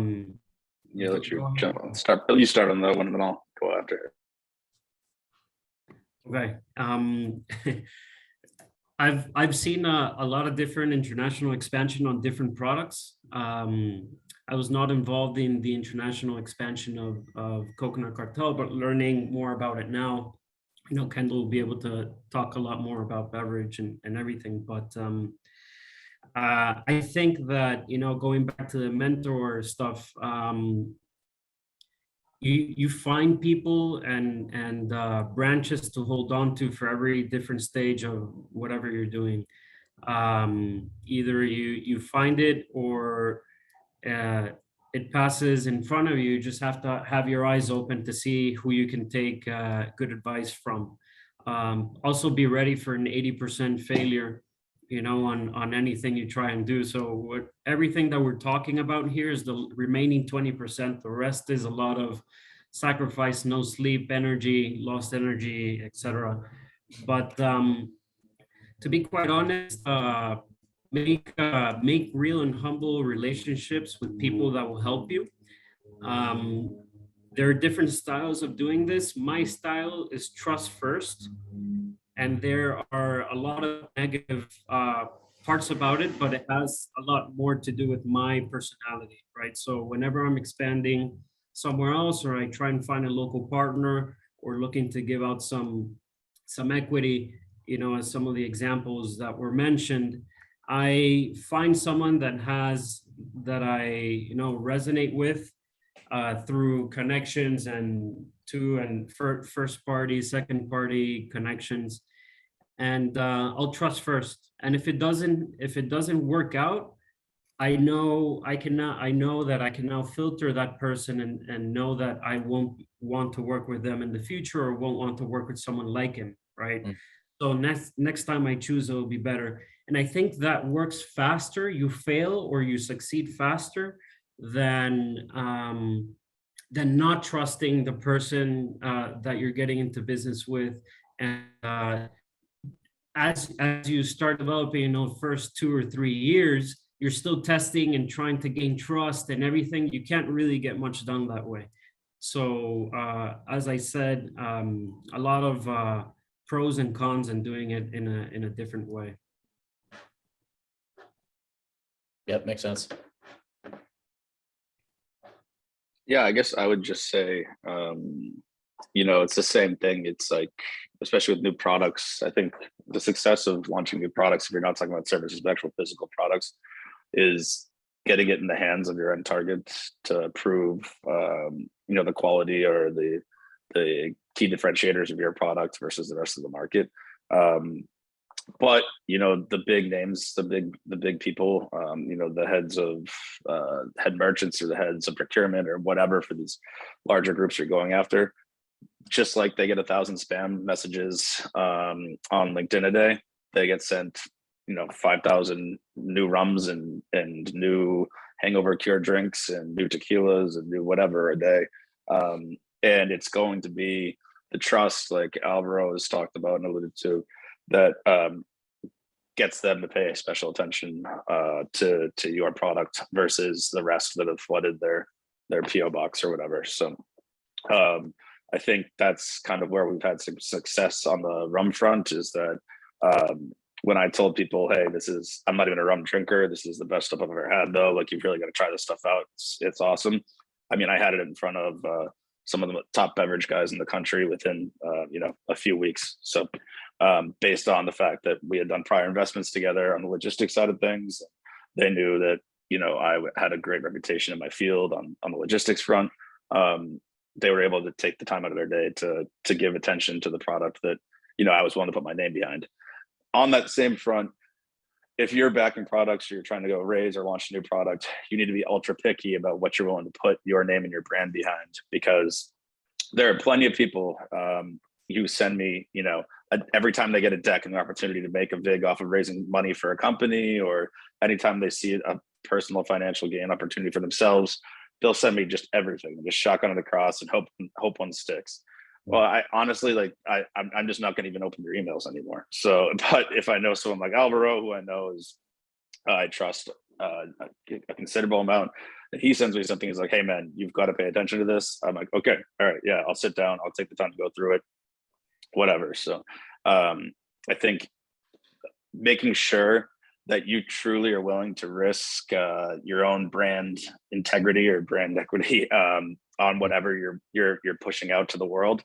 you jump on. You start on that one, and then I'll go after it. Okay. I've seen a lot of different international expansion on different products. I was not involved in the international expansion of Coconut Cartel, but learning more about it now. Kendall will be able to talk a lot more about beverage and everything. But I think that, going back to the mentor stuff, you find people and branches to hold on to for every different stage of whatever you're doing. Either you find it or it passes in front of you. You just have to have your eyes open to see who you can take good advice from. Also be ready for an 80% failure, on anything you try and do. So everything that we're talking about here is the remaining 20%. The rest is a lot of sacrifice, no sleep, energy, lost energy, etc. But to be quite honest, make real and humble relationships with people that will help you. There are different styles of doing this. My style is trust first. And there are a lot of negative parts about it, but it has a lot more to do with my personality, right? So whenever I'm expanding somewhere else, or I try and find a local partner, or looking to give out some equity, as some of the examples that were mentioned, I find someone that I resonate with through connections and first party, second party connections, and I'll trust first. And if it doesn't work out, I know that I can now filter that person and know that I won't want to work with them in the future, or won't want to work with someone like him, right? So next time I choose, it'll be better. And I think that works faster. You fail or you succeed faster than not trusting the person that you're getting into business with. And as you start developing, first 2 or 3 years, you're still testing and trying to gain trust and everything. You can't really get much done that way. So as I said, a lot of pros and cons in doing it in a different way. Yep, makes sense. Yeah, I guess I would just say, it's the same thing. It's like, especially with new products, I think the success of launching new products, if you're not talking about services, but actual physical products, is getting it in the hands of your end targets to prove, the quality or the key differentiators of your product versus the rest of the market. But the big names, the big people, the heads of head merchants or the heads of procurement or whatever for these larger groups you're going after, just like they get 1,000 spam messages on LinkedIn a day, they get sent 5,000 new rums and new hangover cure drinks and new tequilas and new whatever a day, and it's going to be the trust, like Alvaro has talked about and alluded to, that gets them to pay special attention to your product versus the rest that have flooded their PO box or whatever. So I think that's kind of where we've had some success on the rum front, is that when I told people, hey, I'm not even a rum drinker, this is the best stuff I've ever had though, like you've really got to try this stuff out, it's awesome. I mean, I had it in front of some of the top beverage guys in the country within a few weeks. So based on the fact that we had done prior investments together on the logistics side of things, they knew that I had a great reputation in my field on the logistics front. They were able to take the time out of their day to give attention to the product that I was willing to put my name behind. On that same front, if you're backing products or you're trying to go raise or launch a new product, you need to be ultra picky about what you're willing to put your name and your brand behind, because there are plenty of people who send me, every time they get a deck and the opportunity to make a vig off of raising money for a company, or anytime they see a personal financial gain opportunity for themselves, they'll send me just everything, just shotgun it across and hope one sticks. Well, I honestly, I'm just not going to even open your emails anymore. So, but if I know someone like Alvaro, who I know I trust a considerable amount, and he sends me something, he's like, hey man, you've got to pay attention to this. I'm like, okay, all right, yeah, I'll sit down, I'll take the time to go through it, whatever. So I think making sure that you truly are willing to risk your own brand integrity or brand equity on whatever you're pushing out to the world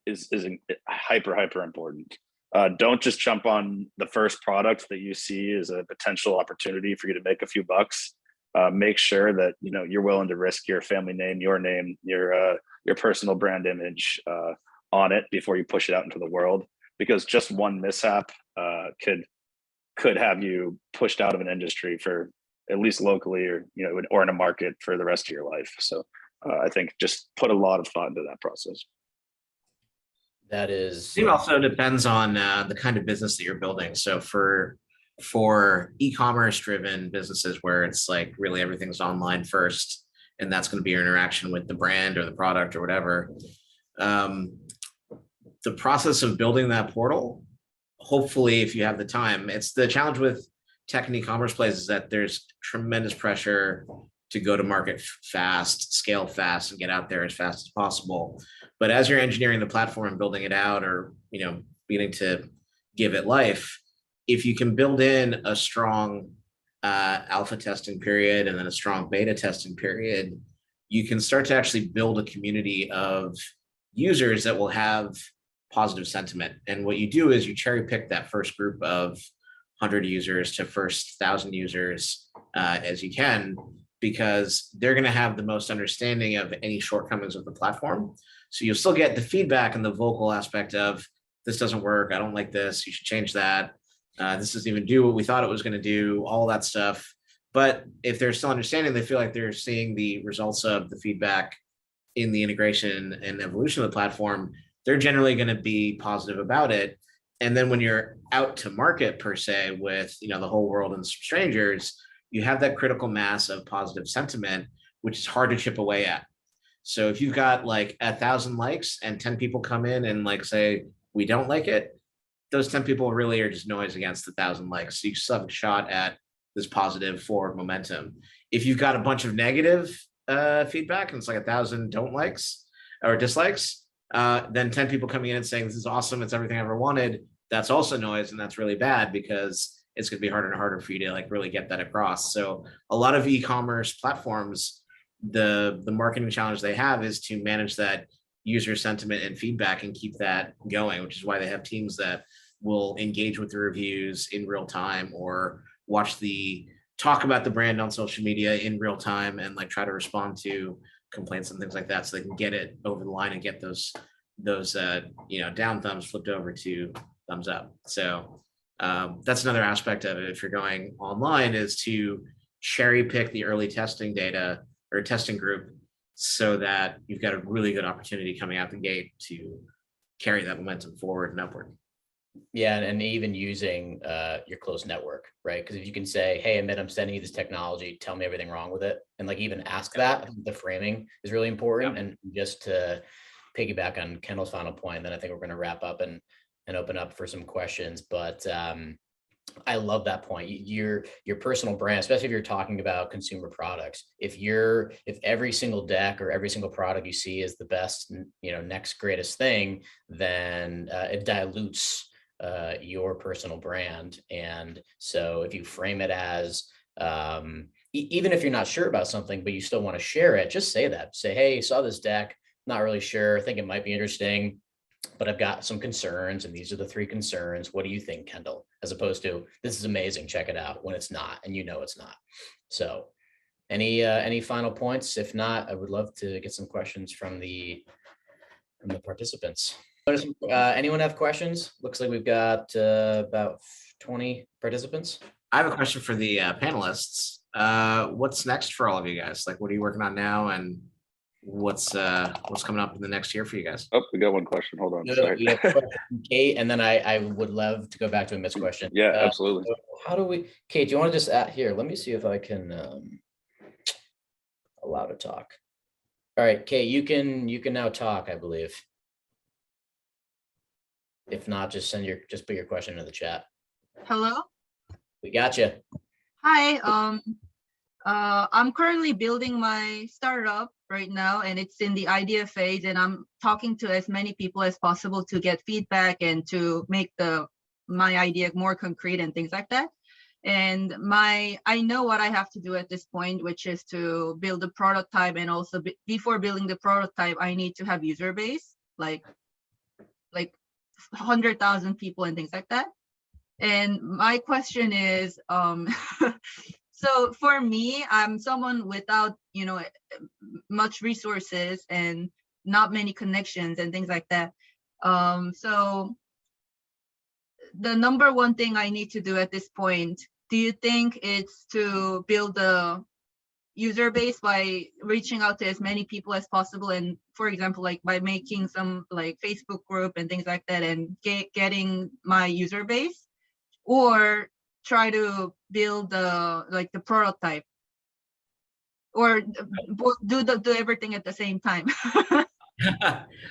is hyper important. Don't just jump on the first product that you see as a potential opportunity for you to make a few bucks. Make sure that you're willing to risk your family name, your name, your personal brand image on it before you push it out into the world, because just one mishap could have you pushed out of an industry for at least locally, or in a market for the rest of your life. So I think just put a lot of thought into that process. That is. It also depends on the kind of business that you're building. So for e-commerce driven businesses where it's like really everything's online first, and that's going to be your interaction with the brand or the product or whatever, the process of building that portal, hopefully, if you have the time, it's the challenge with tech and e-commerce plays is that there's tremendous pressure to go to market fast, scale fast, and get out there as fast as possible. But as you're engineering the platform and building it out, or beginning to give it life, if you can build in a strong alpha testing period and then a strong beta testing period, you can start to actually build a community of users that will have positive sentiment. And what you do is you cherry pick that first group of 100 users to first 1,000 users as you can, because they're going to have the most understanding of any shortcomings of the platform. So you'll still get the feedback and the vocal aspect of, this doesn't work, I don't like this, you should change that. This doesn't even do what we thought it was going to do, all that stuff. But if they're still understanding, they feel like they're seeing the results of the feedback in the integration and evolution of the platform, they're generally going to be positive about it. And then when you're out to market per se with the whole world and strangers, you have that critical mass of positive sentiment, which is hard to chip away at. So if you've got like 1,000 likes and 10 people come in and say, we don't like it, those 10 people really are just noise against the 1,000 likes. So you still have a shot at this positive forward momentum. If you've got a bunch of negative feedback and it's like 1,000 don't likes or dislikes, then 10 people coming in and saying, this is awesome, it's everything I ever wanted, that's also noise, and that's really bad because it's going to be harder and harder for you to really get that across. So a lot of e-commerce platforms, the marketing challenge they have is to manage that user sentiment and feedback and keep that going, which is why they have teams that will engage with the reviews in real time or talk about the brand on social media in real time and like try to respond to complaints and things like that, so they can get it over the line and get those down thumbs flipped over to thumbs up. So that's another aspect of it. If you're going online, is to cherry pick the early testing data or testing group so that you've got a really good opportunity coming out the gate to carry that momentum forward and upward. Yeah, and even using your close network, right? Because if you can say, hey, Amit, I'm sending you this technology, tell me everything wrong with it. And like even ask that, I think the framing is really important. And just to piggyback on Kendall's final point, then I think we're going to wrap up and open up for some questions. But I love that point. Your personal brand, especially if you're talking about consumer products, if every single deck or every single product you see is the best, next greatest thing, then it dilutes your personal brand. And so if you frame it as, even if you're not sure about something, but you still want to share it, just say that. Say, hey, saw this deck, not really sure, think it might be interesting, but I've got some concerns, and these are the 3 concerns. What do you think, Kendall? As opposed to, this is amazing, check it out, when it's not, and it's not. So any final points? If not, I would love to get some questions from the participants. Anyone have questions? Looks like we've got about 20 participants. I have a question for the panelists. What's next for all of you guys? Like, what are you working on now, and what's coming up in the next year for you guys? Oh, we got one question. Hold on. Sorry. We have a question from Kate, and then I would love to go back to a Amit's question. Yeah, absolutely. So how do we, Kate, do you want to just here? Let me see if I can allow to talk. All right, Kate, you can now talk, I believe. If not, just put your question in the chat. Hello. We got you. Hi. I'm currently building my startup right now, and it's in the idea phase, and I'm talking to as many people as possible to get feedback and to make my idea more concrete and things like that. And I know what I have to do at this point, which is to build a prototype, and also before building the prototype, I need to have user base, like 100,000 people and things like that. And my question is, so for me, I'm someone without, much resources and not many connections and things like that. So the number one thing I need to do at this point, do you think it's to build a user base by reaching out to as many people as possible, and for example, like by making some like Facebook group and things like that, and getting my user base, or try to build the prototype, or do everything at the same time?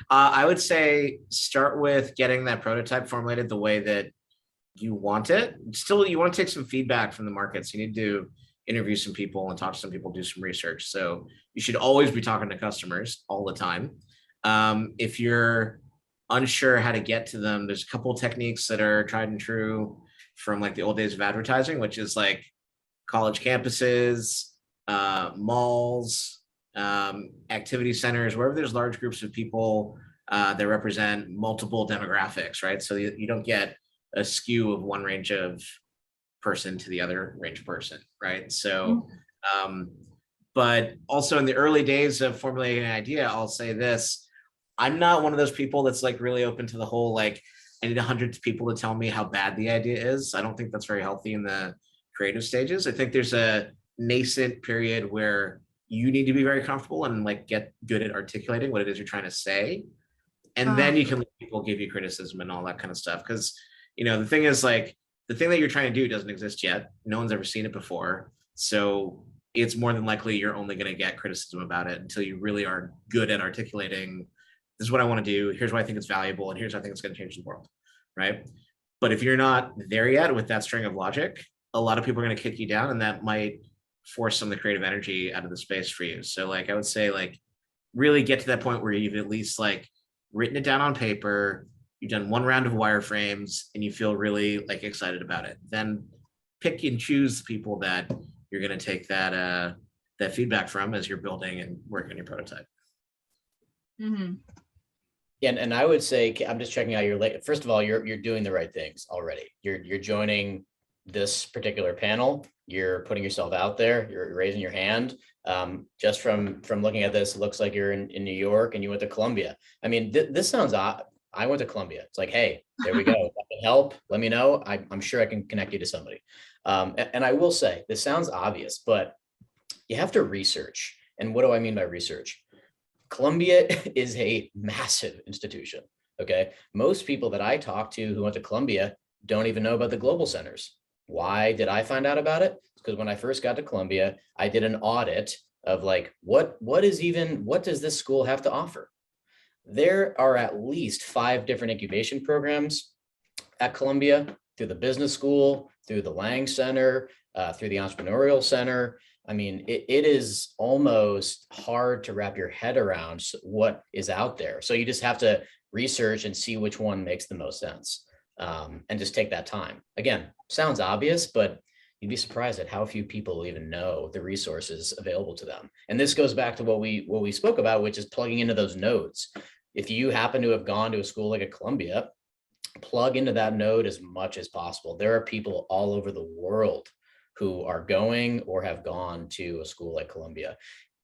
I would say start with getting that prototype formulated the way that you want it. Still, you want to take some feedback from the markets. You need to interview some people and talk to some people, do some research. So you should always be talking to customers all the time. If you're unsure how to get to them, there's a couple of techniques that are tried and true from like the old days of advertising, which is like college campuses, malls, activity centers, wherever there's large groups of people that represent multiple demographics, right? So you don't get a skew of one range of person to the other range of person, right? So, but also in the early days of formulating an idea, I'll say this, I'm not one of those people that's like really open to the whole, like, I need 100 people to tell me how bad the idea is. I don't think that's very healthy in the creative stages. I think there's a nascent period where you need to be very comfortable and like get good at articulating what it is you're trying to say. And then you can let people give you criticism and all that kind of stuff. Because, the thing is, like, the thing that you're trying to do doesn't exist yet. No one's ever seen it before. So it's more than likely you're only going to get criticism about it until you really are good at articulating, this is what I want to do, here's why I think it's valuable, and here's how I think it's going to change the world, right? But if you're not there yet with that string of logic, a lot of people are going to kick you down, and that might force some of the creative energy out of the space for you. So like, I would say, like, really get to that point where you've at least like written it down on paper, you've done one round of wireframes, and you feel really like excited about it. Then pick and choose the people that you're going to take that that feedback from as you're building and working on your prototype. Mm-hmm. And I would say, I'm just checking out your late. First of all, you're doing the right things already. You're joining this particular panel. You're putting yourself out there. You're raising your hand. Just from looking at this, it looks like you're in New York and you went to Columbia. I mean, this sounds odd. I went to Columbia. It's like, hey, there we go. If I can help, let me know. I'm sure I can connect you to somebody. And I will say, this sounds obvious, but you have to research. And what do I mean by research? Columbia is a massive institution. Okay. Most people that I talk to who went to Columbia don't even know about the global centers. Why did I find out about it? Because when I first got to Columbia, I did an audit of like, what does this school have to offer? There are at least 5 different incubation programs at Columbia, through the business school, through the Lang Center, through the Entrepreneurial Center. I mean, it is almost hard to wrap your head around what is out there. So you just have to research and see which one makes the most sense, and just take that time. Again, sounds obvious, but you'd be surprised at how few people even know the resources available to them. And this goes back to what we spoke about, which is plugging into those nodes. If you happen to have gone to a school like a Columbia, plug into that node as much as possible. There are people all over the world who are going or have gone to a school like Columbia.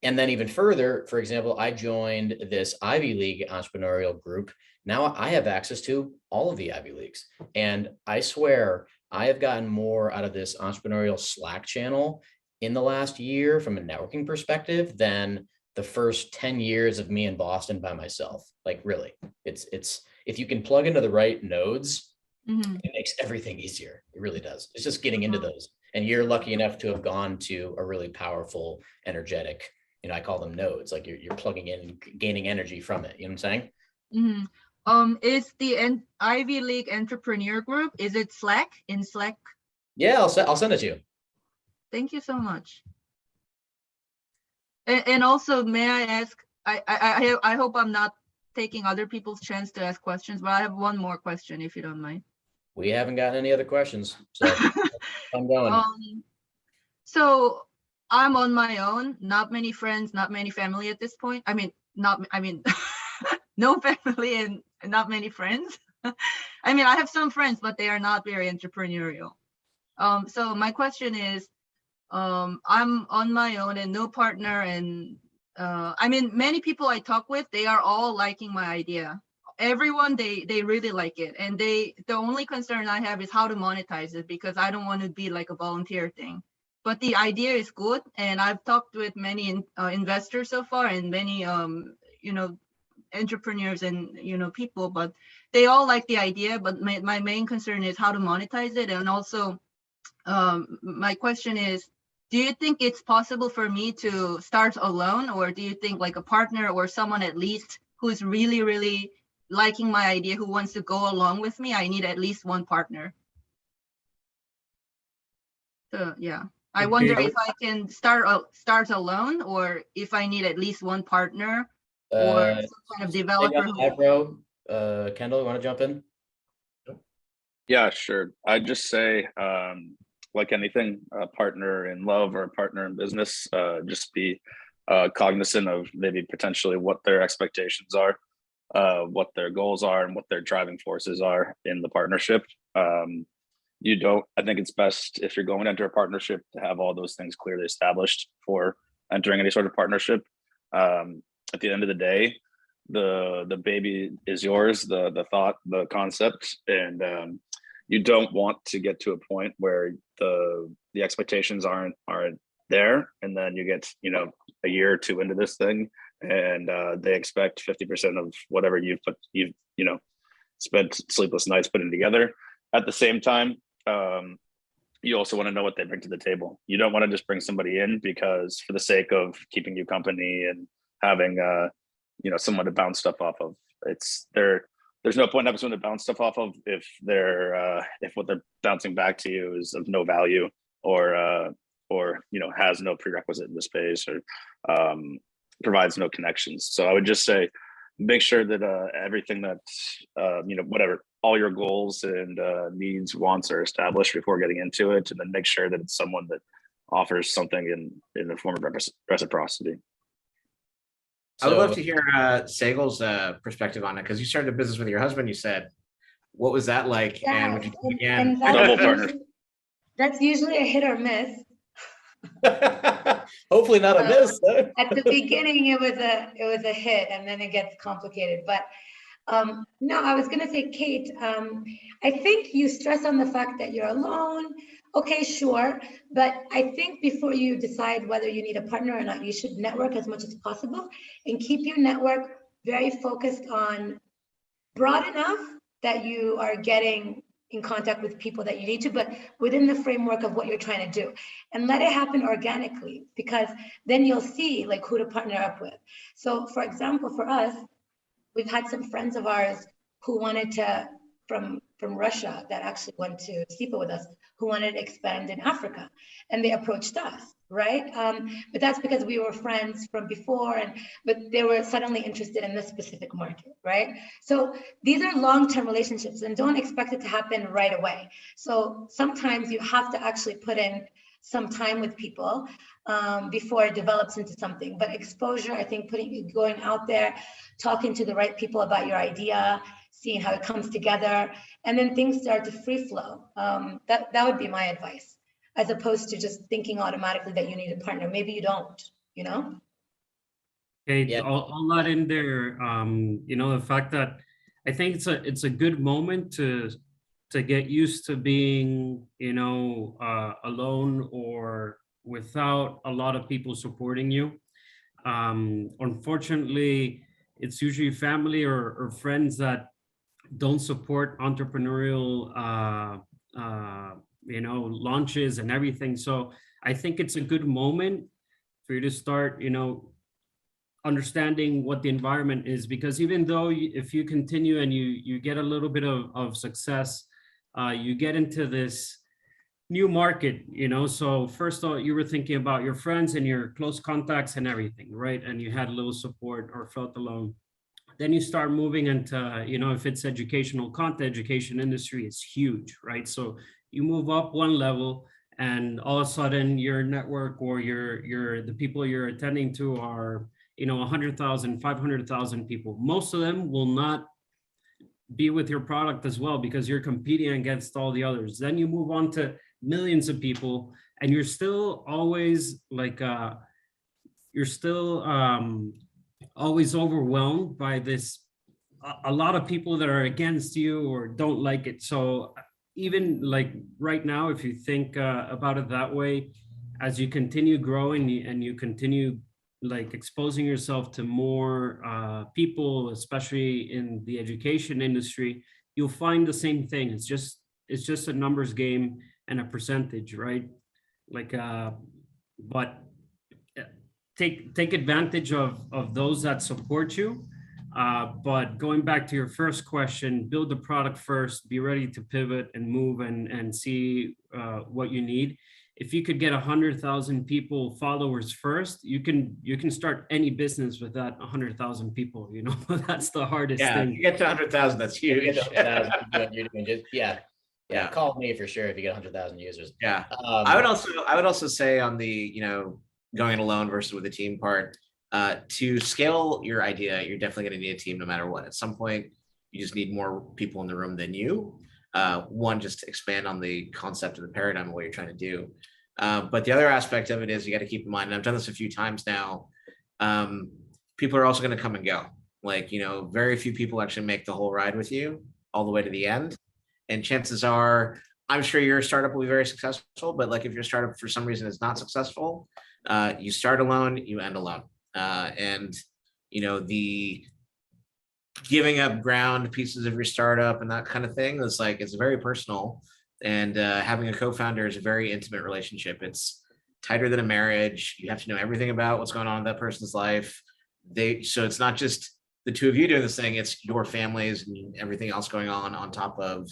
And then even further, for example, I joined this Ivy League entrepreneurial group. Now I have access to all of the Ivy Leagues. And I swear I have gotten more out of this entrepreneurial Slack channel in the last year from a networking perspective than the first 10 years of me in Boston by myself. Like really, it's if you can plug into the right nodes, it makes everything easier. It really does. It's just getting into those. And you're lucky enough to have gone to a really powerful, energetic, I call them nodes, like you're plugging in and gaining energy from it. You know what I'm saying? Is the Ivy League Entrepreneur Group, is it Slack, in Slack? Yeah, I'll send it to you. Thank you so much. And also, may I ask, I hope I'm not taking other people's chance to ask questions, but I have one more question, if you don't mind. We haven't gotten any other questions, so I'm going. So I'm on my own, not many friends, not many family at this point. No family and not many friends. I mean, I have some friends, but they are not very entrepreneurial. So my question is, I'm on my own and no partner. And many people I talk with, they are all liking my idea. Everyone, they really like it. And the only concern I have is how to monetize it, because I don't want to be like a volunteer thing. But the idea is good. And I've talked with many investors so far, and many, entrepreneurs and, people, but they all like the idea. But my main concern is how to monetize it. And also, my question is, do you think it's possible for me to start alone, or do you think like a partner or someone at least who's really, really liking my idea, who wants to go along with me? I need at least one partner. So yeah, I wonder if I can start alone, or if I need at least one partner or some kind of developer. Kendall, you want to jump in? Yeah, sure. I'd just say, like anything, a partner in love or a partner in business, just be cognizant of maybe potentially what their expectations are, what their goals are, and what their driving forces are in the partnership. I think it's best, if you're going to enter a partnership, to have all those things clearly established for entering any sort of partnership. At the end of the day, the baby is yours, the thought, the concept, and you don't want to get to a point where the expectations aren't there, and then you get a year or two into this thing, and they expect 50% of whatever you've spent sleepless nights putting together. At the same time, you also want to know what they bring to the table. You don't want to just bring somebody in because for the sake of keeping you company and having someone to bounce stuff off of. There's no point having someone to bounce stuff off of if what they're bouncing back to you is of no value, or has no prerequisite in the space, or provides no connections. So I would just say, make sure that everything that whatever, all your goals and needs, wants are established before getting into it, and then make sure that it's someone that offers something in the form of reciprocity. I would love to hear Segal's perspective on it, because you started a business with your husband, you said. What was that like? Yeah, and would you do it again? and Double partner. that's usually a hit or miss. Hopefully not a miss. Huh? At the beginning, it was a hit, and then it gets complicated. But no, I was going to say, Kate, I think you stress on the fact that you're alone. Okay, sure. But I think before you decide whether you need a partner or not, you should network as much as possible and keep your network very focused on broad enough that you are getting in contact with people that you need to, but within the framework of what you're trying to do, and let it happen organically, because then you'll see like who to partner up with. So for example, for us, we've had some friends of ours who wanted to, from Russia, that actually went to SIPA with us, who wanted to expand in Africa, and they approached us, right? But that's because we were friends from before, but they were suddenly interested in this specific market, right? So these are long-term relationships, and don't expect it to happen right away. So sometimes you have to actually put in some time with people before it develops into something. But exposure, I think, going out there, talking to the right people about your idea, seeing how it comes together, and then things start to free flow. That would be my advice, as opposed to just thinking automatically that you need a partner. Maybe you don't, you know? Okay, Yeah. I'll let in there, you know, the fact that I think it's a good moment to get used to being, you know, alone or without a lot of people supporting you. Unfortunately, it's usually family or friends that don't support entrepreneurial, you know, launches and everything. So I think it's a good moment for you to start, you know, understanding what the environment is, because even though if you continue and you get a little bit of success, you get into this new market, you know. So first of all, you were thinking about your friends and your close contacts and everything, right? And you had a little support or felt alone. Then you start moving into, you know, if it's educational content, education industry is huge, right? So you move up one level, and all of a sudden your network or the people you're attending to are, you know, 100,000, 500,000 people. Most of them will not be with your product as well, because you're competing against all the others. Then you move on to millions of people, and you're still always like, you're still always overwhelmed by this, a lot of people that are against you or don't like it. So even like right now, if you think about it that way, as you continue growing and you continue like exposing yourself to more people, especially in the education industry, you'll find the same thing. It's just a numbers game and a percentage, right? Like, but take advantage of those that support you. But going back to your first question, build the product first, be ready to pivot and move and see what you need. If you could get 100,000 people followers first, you can start any business with that 100,000 people, you know. That's the hardest thing. You get to 100,000, that's huge. You get to 100,000, you're doing just, yeah. Call me for sure if you get 100,000 users. Yeah. I would also say on the, you know, going it alone versus with a team part, to scale your idea, you're definitely going to need a team no matter what. At some point, you just need more people in the room than you. One, just to expand on the concept of the paradigm of what you're trying to do. But the other aspect of it is you got to keep in mind, and I've done this a few times now, people are also going to come and go. Like, you know, very few people actually make the whole ride with you all the way to the end. And chances are, I'm sure your startup will be very successful, but like if your startup for some reason is not successful, you start alone, you end alone. And, you know, the giving up ground pieces of your startup and that kind of thing is like, it's very personal. And having a co-founder is a very intimate relationship. It's tighter than a marriage. You have to know everything about what's going on in that person's life. So it's not just the two of you doing this thing, it's your families and everything else going on top of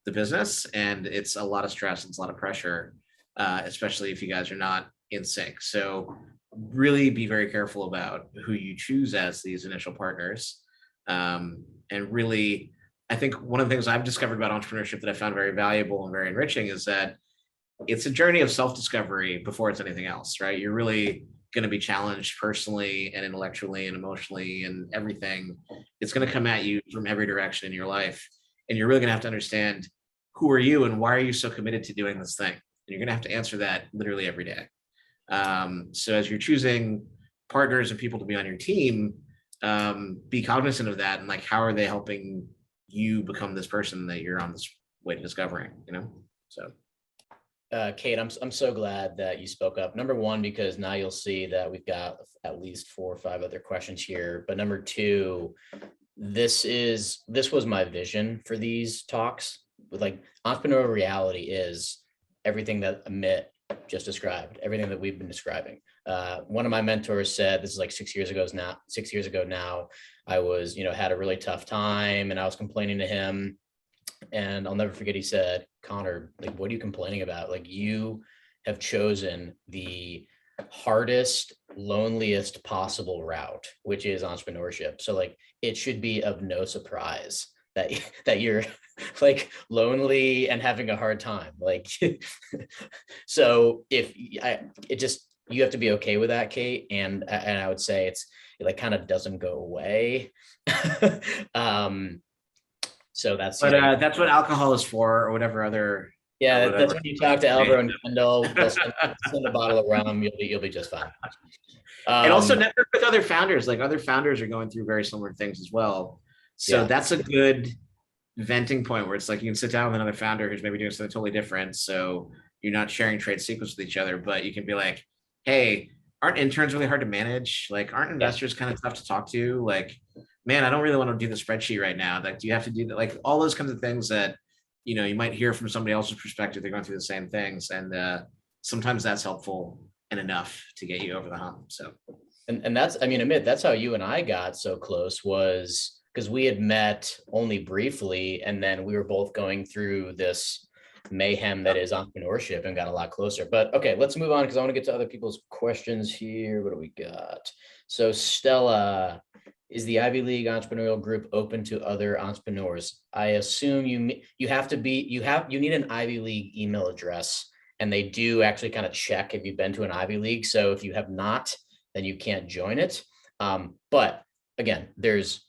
the business. And it's a lot of stress, it's a lot of pressure, especially if you guys are not in sync. So really be very careful about who you choose as these initial partners. And really, I think one of the things I've discovered about entrepreneurship that I found very valuable and very enriching is that it's a journey of self-discovery before it's anything else, right? You're really going to be challenged personally and intellectually and emotionally and everything. It's going to come at you from every direction in your life. And you're really going to have to understand, who are you and why are you so committed to doing this thing? And you're going to have to answer that literally every day. So as you're choosing partners and people to be on your team, be cognizant of that, and like, how are they helping you become this person that you're on this way to discovering, So Kate, I'm so glad that you spoke up. Number one, because now you'll see that we've got at least 4 or 5 other questions here. But number two, this was my vision for these talks. With like, Entrepreneurial Reality is everything that Amit just described, everything that we've been describing. One of my mentors said, this is like 6 years ago now, I was, had a really tough time and I was complaining to him. And I'll never forget, he said, Connor, like, what are you complaining about? Like, you have chosen the hardest, loneliest possible route, which is entrepreneurship. So like, it should be of no surprise that you're like lonely and having a hard time. Like, so you have to be okay with that, Kate. And I would say it like kind of doesn't go away. So that's what alcohol is for, or whatever other. Yeah, that's when you talk to Alvaro and Kendall, they'll send a bottle of rum, you'll be just fine. And also network with other founders. Like, other founders are going through very similar things as well. So that's a good venting point where it's like, you can sit down with another founder who's maybe doing something totally different. So you're not sharing trade secrets with each other, but you can be like, hey, aren't interns really hard to manage? Like, aren't investors kind of tough to talk to? Like, man, I don't really want to do the spreadsheet right now. Like, do you have to do that? Like, all those kinds of things that, you might hear from somebody else's perspective. They're going through the same things. And sometimes that's helpful and enough to get you over the hump. So, and that's, Amit, that's how you and I got so close, was because we had met only briefly, and then we were both going through this mayhem that is entrepreneurship and got a lot closer. But okay, let's move on, because I want to get to other people's questions here. What do we got? So Stella, is the Ivy League entrepreneurial group open to other entrepreneurs? I assume you need an Ivy League email address, and they do actually kind of check if you've been to an Ivy League. So if you have not, then you can't join it. But again, there's,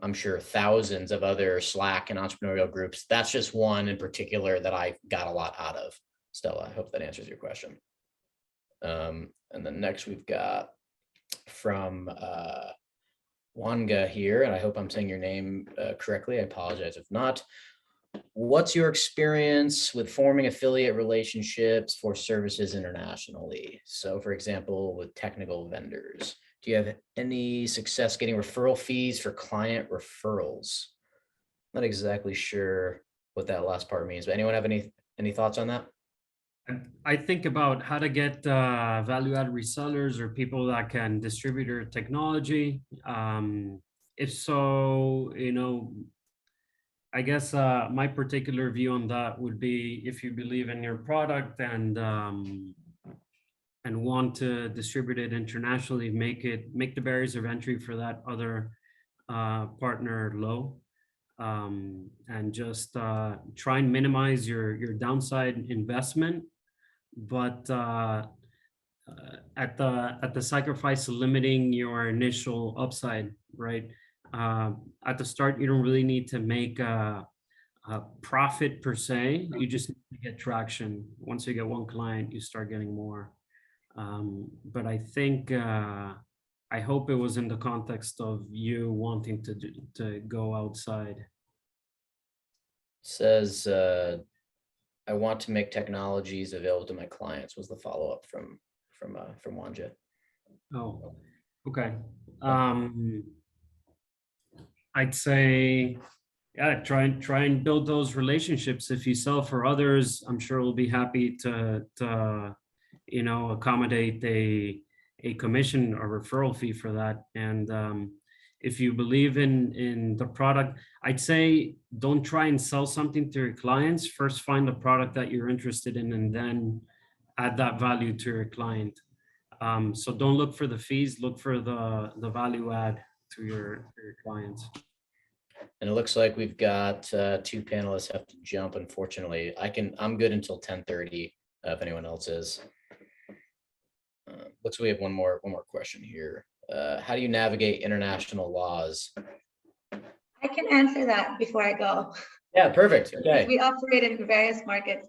I'm sure, thousands of other Slack and entrepreneurial groups. That's just one in particular that I got a lot out of. Stella, I hope that answers your question. And then next we've got from Wanga here, and I hope I'm saying your name correctly. I apologize if not. What's your experience with forming affiliate relationships for services internationally? So for example, with technical vendors, do you have any success getting referral fees for client referrals? Not exactly sure what that last part means, but anyone have any thoughts on that? I think about how to get value-added resellers or people that can distribute your technology. If so, I guess my particular view on that would be, if you believe in your product and want to distribute it internationally, make the barriers of entry for that other partner low. And just try and minimize your downside investment, but at the sacrifice of limiting your initial upside, right? At the start, you don't really need to make a profit per se. You just need to get traction. Once you get one client, you start getting more. But I think I hope it was in the context of you wanting to go outside. Says, I want to make technologies available to my clients, was the follow-up from Wanja. Oh, okay. I'd say, yeah, try and build those relationships. If you sell for others, I'm sure we'll be happy to accommodate a commission or referral fee for that. And if you believe in the product, I'd say don't try and sell something to your clients. First, find the product that you're interested in, and then add that value to your client. So don't look for the fees, look for the value add to your clients. And it looks like we've got 2 panelists have to jump. Unfortunately, I'm good until 10:30. if anyone else is. Looks like we have one more question here. How do you navigate international laws? I can answer that before I go. Yeah, perfect. Okay. We operate in various markets.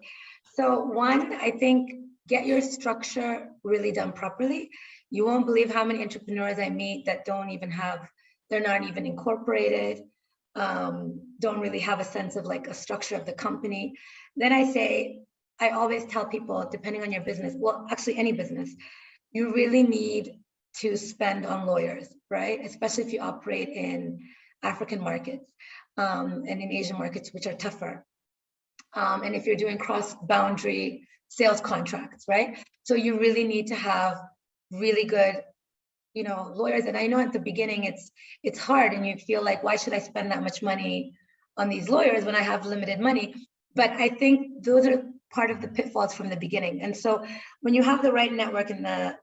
So one, I think, get your structure really done properly. You won't believe how many entrepreneurs I meet that don't even have, they're not even incorporated, don't really have a sense of like a structure of the company. Then I always tell people, depending on your business, well, actually any business, you really need to spend on lawyers, right? Especially if you operate in African markets and in Asian markets, which are tougher. And if you're doing cross-boundary sales contracts, right? So you really need to have really good, lawyers. And I know at the beginning it's hard, and you feel like, why should I spend that much money on these lawyers when I have limited money? But I think those are part of the pitfalls from the beginning. And so when you have the right network in the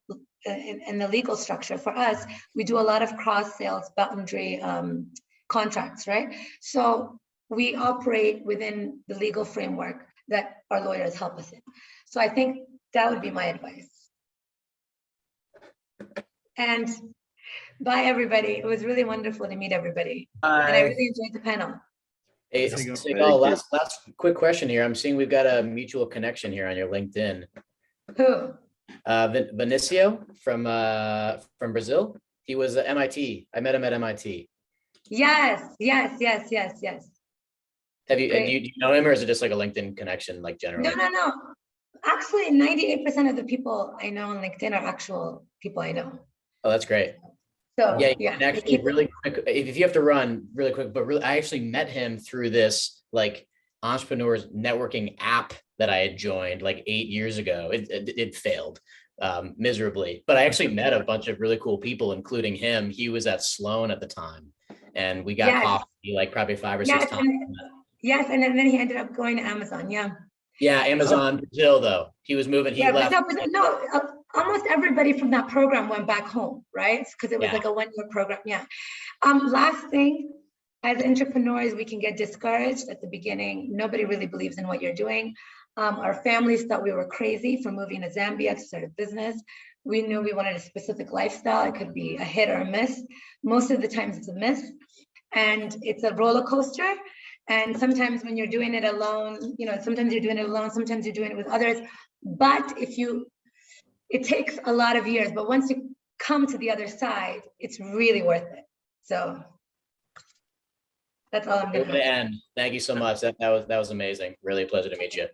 legal structure, for us, we do a lot of cross-sales boundary contracts, right? So we operate within the legal framework that our lawyers help us in. So I think that would be my advice. And bye, everybody. It was really wonderful to meet everybody. And I really enjoyed the panel. Hey, Segal, last quick question here. I'm seeing we've got a mutual connection here on your LinkedIn. Who? Vinicio from Brazil. He was at MIT. I met him at MIT. Yes. Do you know him, or is it just like a LinkedIn connection, like generally? No. Actually, 98% of the people I know on LinkedIn are actual people I know. Oh, that's great. So yeah. And actually, really quick, if you have to run really quick, but really, I actually met him through this like entrepreneurs networking app that I had joined like 8 years ago. It failed miserably, but I actually met a bunch of really cool people, including him. He was at Sloan at the time, and we got coffee like probably 5 or 6 times. Yes, and then he ended up going to Amazon. Yeah, Amazon Brazil though. He was moving. He left. Almost everybody from that program went back home, right? Because it was like a 1-year program. Yeah. Last thing, as entrepreneurs, we can get discouraged at the beginning. Nobody really believes in what you're doing. Our families thought we were crazy for moving to Zambia to start a business. We knew we wanted a specific lifestyle. It could be a hit or a miss. Most of the times it's a miss, and it's a roller coaster. And sometimes when you're doing it alone, sometimes you're doing it alone, sometimes you're doing it with others. But it takes a lot of years, but once you come to the other side, it's really worth it. So that's all I'm going to end. Thank you so much. That was amazing. Really a pleasure to meet you.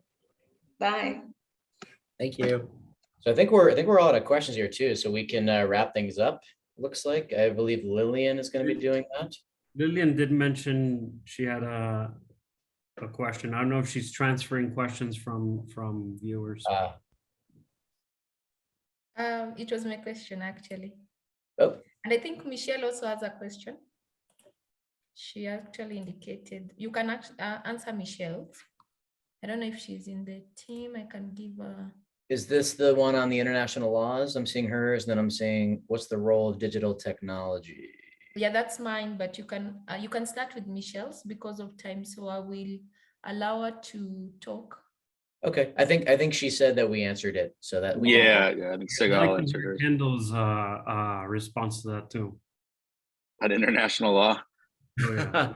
Bye. Thank you. So I think we're all out of questions here too, so we can wrap things up. Looks like I believe Lillian is going to be doing that. Lillian did mention she had a question. I don't know if she's transferring questions from viewers. It was my question actually. Oh. And I think Michelle also has a question. She actually indicated you can answer Michelle. I don't know if she's in the team. I can give a. Is this the one on the international laws? I'm seeing hers, and then I'm seeing what's the role of digital technology. Yeah, that's mine, but you can start with Michelle's because of time, so I will allow her to talk. Okay, I think she said that we answered it, so that we I think Segal answered hers. Kendall's response to that too. An international law. Oh, yeah.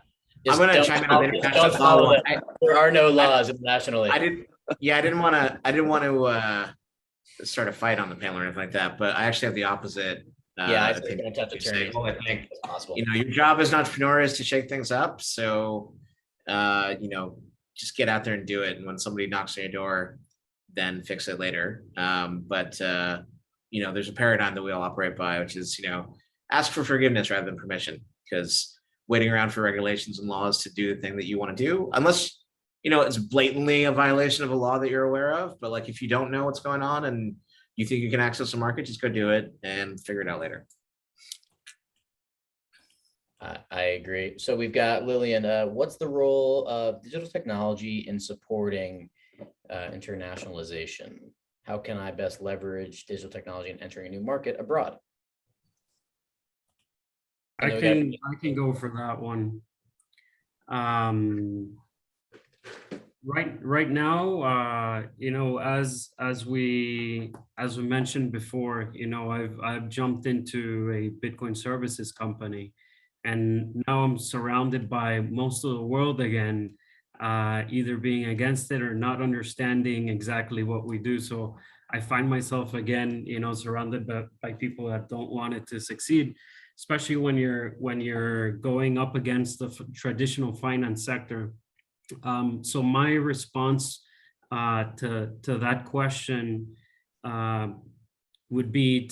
I'm going to chime in on the international law. There are no laws internationally. I didn't want to start a fight on the panel or anything like that, but I actually have the opposite. I think I think it's possible. Your job as an entrepreneur is to shake things up. So, just get out there and do it. And when somebody knocks on your door, then fix it later. But there's a paradigm that we all operate by, which is, ask for forgiveness rather than permission, because waiting around for regulations and laws to do the thing that you want to do, unless, it's blatantly a violation of a law that you're aware of. But like, if you don't know what's going on and you think you can access a market, just go do it and figure it out later. I agree. So we've got Lillian. What's the role of digital technology in supporting internationalization? How can I best leverage digital technology in entering a new market abroad? I can go for that one. Right now, as we mentioned before, I've jumped into a Bitcoin services company, and now I'm surrounded by most of the world again, either being against it or not understanding exactly what we do. So I find myself again, surrounded by people that don't want it to succeed, especially when you're going up against the traditional finance sector. So my response to that question would be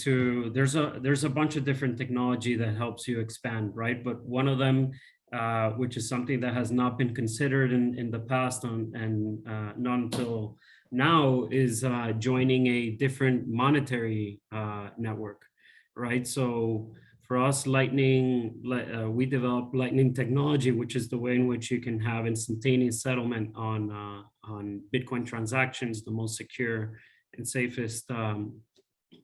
there's a bunch of different technology that helps you expand, right? But one of them, which is something that has not been considered in the past and not until now, is joining a different monetary network, right? So for us, Lightning, we developed Lightning technology, which is the way in which you can have instantaneous settlement on Bitcoin transactions, the most secure and safest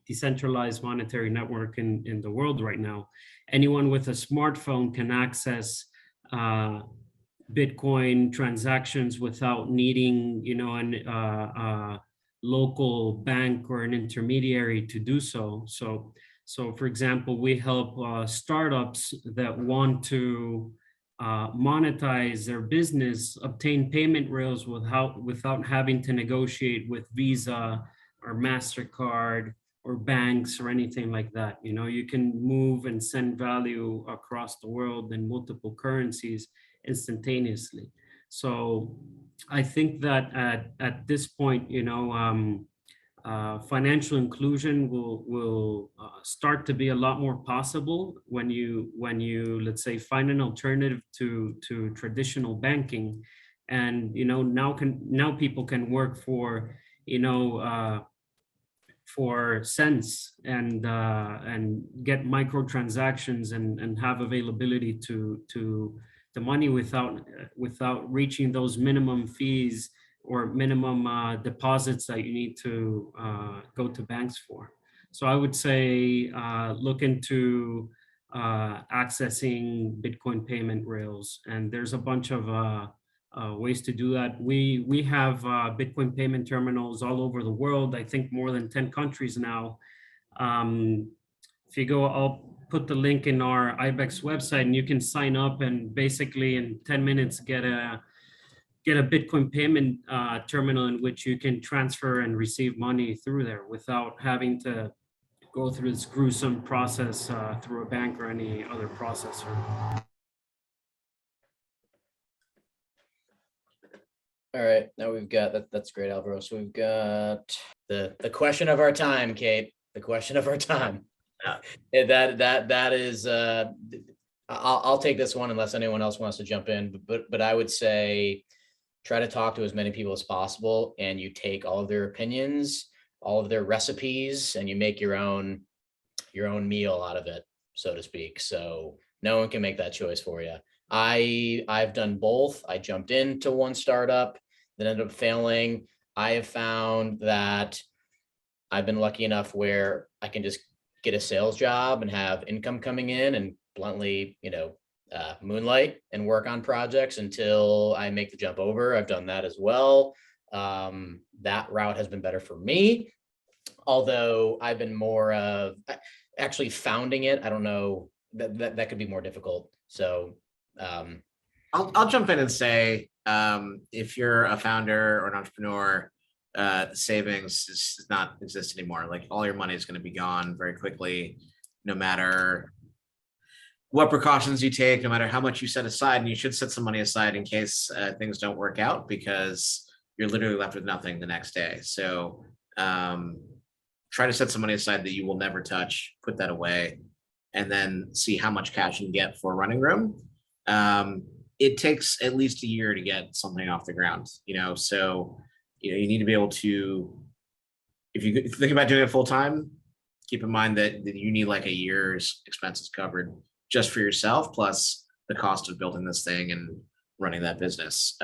decentralized monetary network in the world right now. Anyone with a smartphone can access Bitcoin transactions without needing, a local bank or an intermediary to do so. So for example, we help startups that want to monetize their business, obtain payment rails without having to negotiate with Visa or MasterCard or banks or anything like that. You can move and send value across the world in multiple currencies instantaneously. So I think that at this point, financial inclusion will start to be a lot more possible when you let's say find an alternative to traditional banking, and now people can work for cents and get microtransactions and have availability to the money without reaching those minimum fees or minimum deposits that you need to go to banks for. So I would say look into accessing Bitcoin payment rails, and there's a bunch of ways to do that. We have Bitcoin payment terminals all over the world. I think more than 10 countries now. If you go, I'll put the link in our IBEX website, and you can sign up and basically in 10 minutes get a Bitcoin payment terminal in which you can transfer and receive money through there without having to go through this gruesome process through a bank or any other processor. All right, now we've got that. That's great, Alvaro. So we've got the question of our time, Kate. The question of our time. That is. I'll take this one unless anyone else wants to jump in. But I would say try to talk to as many people as possible, and you take all of their opinions, all of their recipes, and you make your own meal out of it, so to speak. So no one can make that choice for you. I've done both. I jumped into one startup that ended up failing. I have found that I've been lucky enough where I can just get a sales job and have income coming in and bluntly, moonlight and work on projects until I make the jump over. I've done that as well. That route has been better for me, although I've been more of actually founding it. I don't know, that could be more difficult. So I'll jump in and say, if you're a founder or an entrepreneur, savings does not exist anymore. Like all your money is going to be gone very quickly, no matter what precautions you take, no matter how much you set aside. And you should set some money aside in case things don't work out, because you're literally left with nothing the next day. So try to set some money aside that you will never touch, put that away, and then see how much cash you can get for running room. It takes at least a year to get something off the ground, so you need to be able to, if you think about doing it full time, keep in mind that you need like a year's expenses covered just for yourself, plus the cost of building this thing and running that business.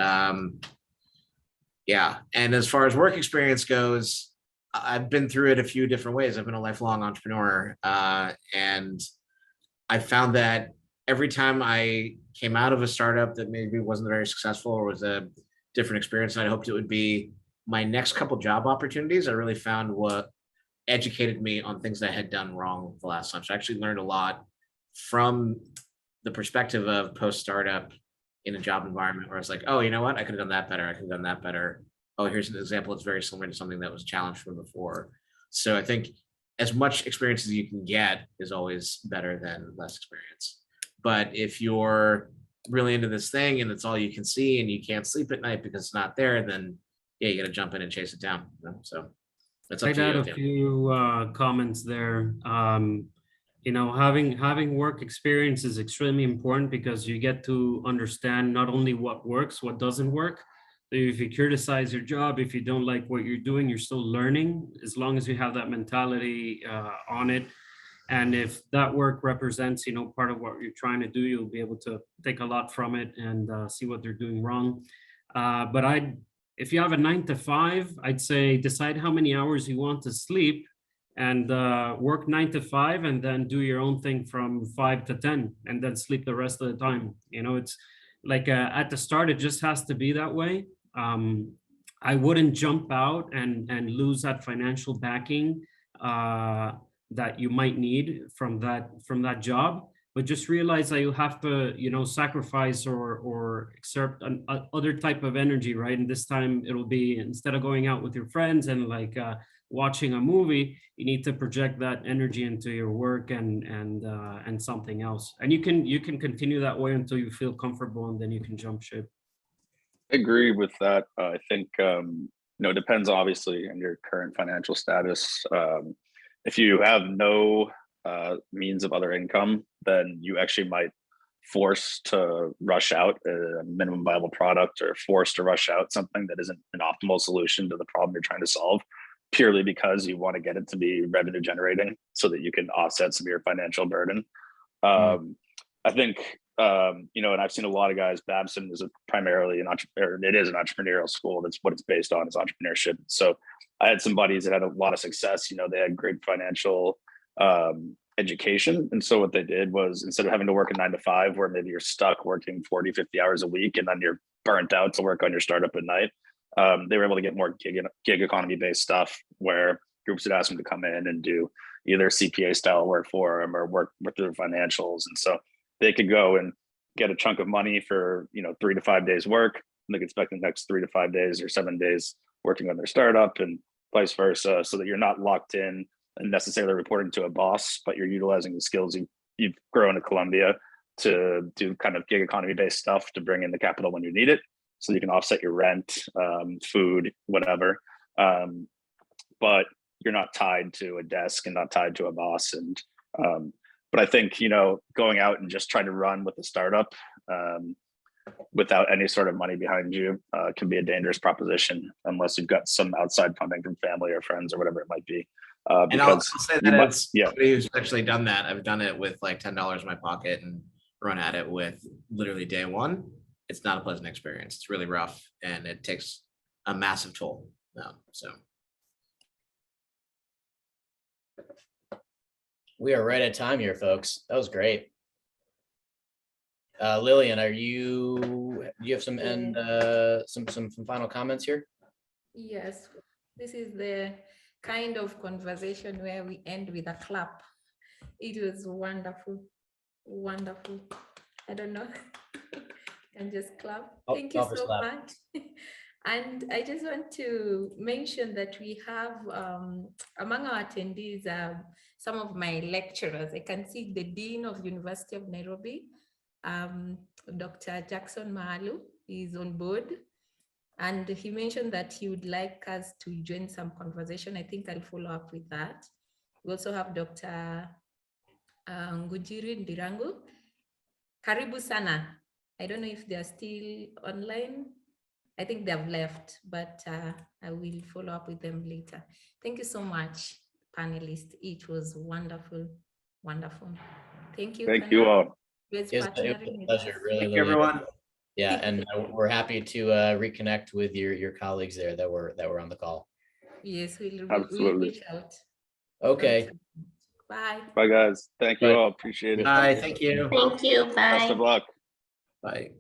Yeah. And as far as work experience goes, I've been through it a few different ways. I've been a lifelong entrepreneur, and I found that every time I came out of a startup that maybe wasn't very successful or was a different experience than I hoped it would be. My next couple job opportunities, I really found what educated me on things that I had done wrong the last time. So I actually learned a lot from the perspective of post-startup in a job environment where I was like, oh, you know what? I could have done that better. I could have done that better. Oh, here's an example. It's very similar to something that was a challenge from before. So I think as much experience as you can get is always better than less experience. But if you're really into this thing and it's all you can see and you can't sleep at night because it's not there, then yeah, you got to jump in and chase it down. So that's up I'd to add you. a few comments there. You know, having work experience is extremely important because you get to understand not only what works, what doesn't work. If you criticize your job, if you don't like what you're doing, you're still learning, as long as you have that mentality on it. And if that work represents, you know, part of what you're trying to do, you'll be able to take a lot from it and see what they're doing wrong. But if you have a 9 to 5, I'd say decide how many hours you want to sleep and work 9 to 5 and then do your own thing from 5 to 10 and then sleep the rest of the time. You know, it's like at the start, it just has to be that way. I wouldn't jump out and lose that financial backing that you might need from that job, but just realize that you have to, you know, sacrifice or exert other type of energy, right? And this time it'll be, instead of going out with your friends and like watching a movie, you need to project that energy into your work and something else. And you can continue that way until you feel comfortable, and then you can jump ship. I agree with that. I think you know, it depends obviously on your current financial status. If you have no means of other income, then you actually might force to rush out a minimum viable product or force to rush out something that isn't an optimal solution to the problem you're trying to solve, purely because you want to get it to be revenue generating so that you can offset some of your financial burden. I think you know, and I've seen a lot of guys. Babson is primarily an entrepreneur. It is an entrepreneurial school. That's what it's based on, is entrepreneurship. So I had some buddies that had a lot of success. You know, they had great financial education. And so what they did was, instead of having to work a 9 to 5, where maybe you're stuck working 40, 50 hours a week, and then you're burnt out to work on your startup at night, they were able to get more gig economy based stuff, where groups would ask them to come in and do either CPA style work for them or work with their financials. And so they could go and get a chunk of money for, you know, 3 to 5 days work, and they could spend the next 3 to 5 days or 7 days working on their startup, and vice versa, so that you're not locked in and necessarily reporting to a boss, but you're utilizing the skills you've grown at Columbia to do kind of gig economy based stuff to bring in the capital when you need it, so you can offset your rent, food, whatever. But you're not tied to a desk and not tied to a boss. And but I think, you know, going out and just trying to run with a startup without any sort of money behind you can be a dangerous proposition, unless you've got some outside funding from family or friends or whatever it might be. And I'll say that as yeah, somebody who's actually done that. I've done it with like $10 in my pocket and run at it with literally day one. It's not a pleasant experience. It's really rough, and it takes a massive toll. So we are right at time here, folks. That was great. Lillian, do you have some final comments here? Yes, this is the kind of conversation where we end with a clap. It was wonderful, wonderful. I don't know, can just clap. Thank you so much. And I just want to mention that we have among our attendees some of my lecturers. I can see the Dean of University of Nairobi, Dr. Jackson Mahalu is on board. And he mentioned that he would like us to join some conversation. I think I'll follow up with that. We also have Dr. Ngujiri Ndirangu. Karibu sana. I don't know if they're still online. I think they've left, but I will follow up with them later. Thank you so much, panelists. It was wonderful, wonderful. Thank you. Thank you all. Yes, it was a pleasure, really. Thank you, everyone. Yeah, and we're happy to reconnect with your colleagues there that were on the call. Yes, we'll reach out. Okay. Bye. Bye, guys. Thank you all. Appreciate it. Bye. Thank you. Thank you. Bye. Best of luck. Bye.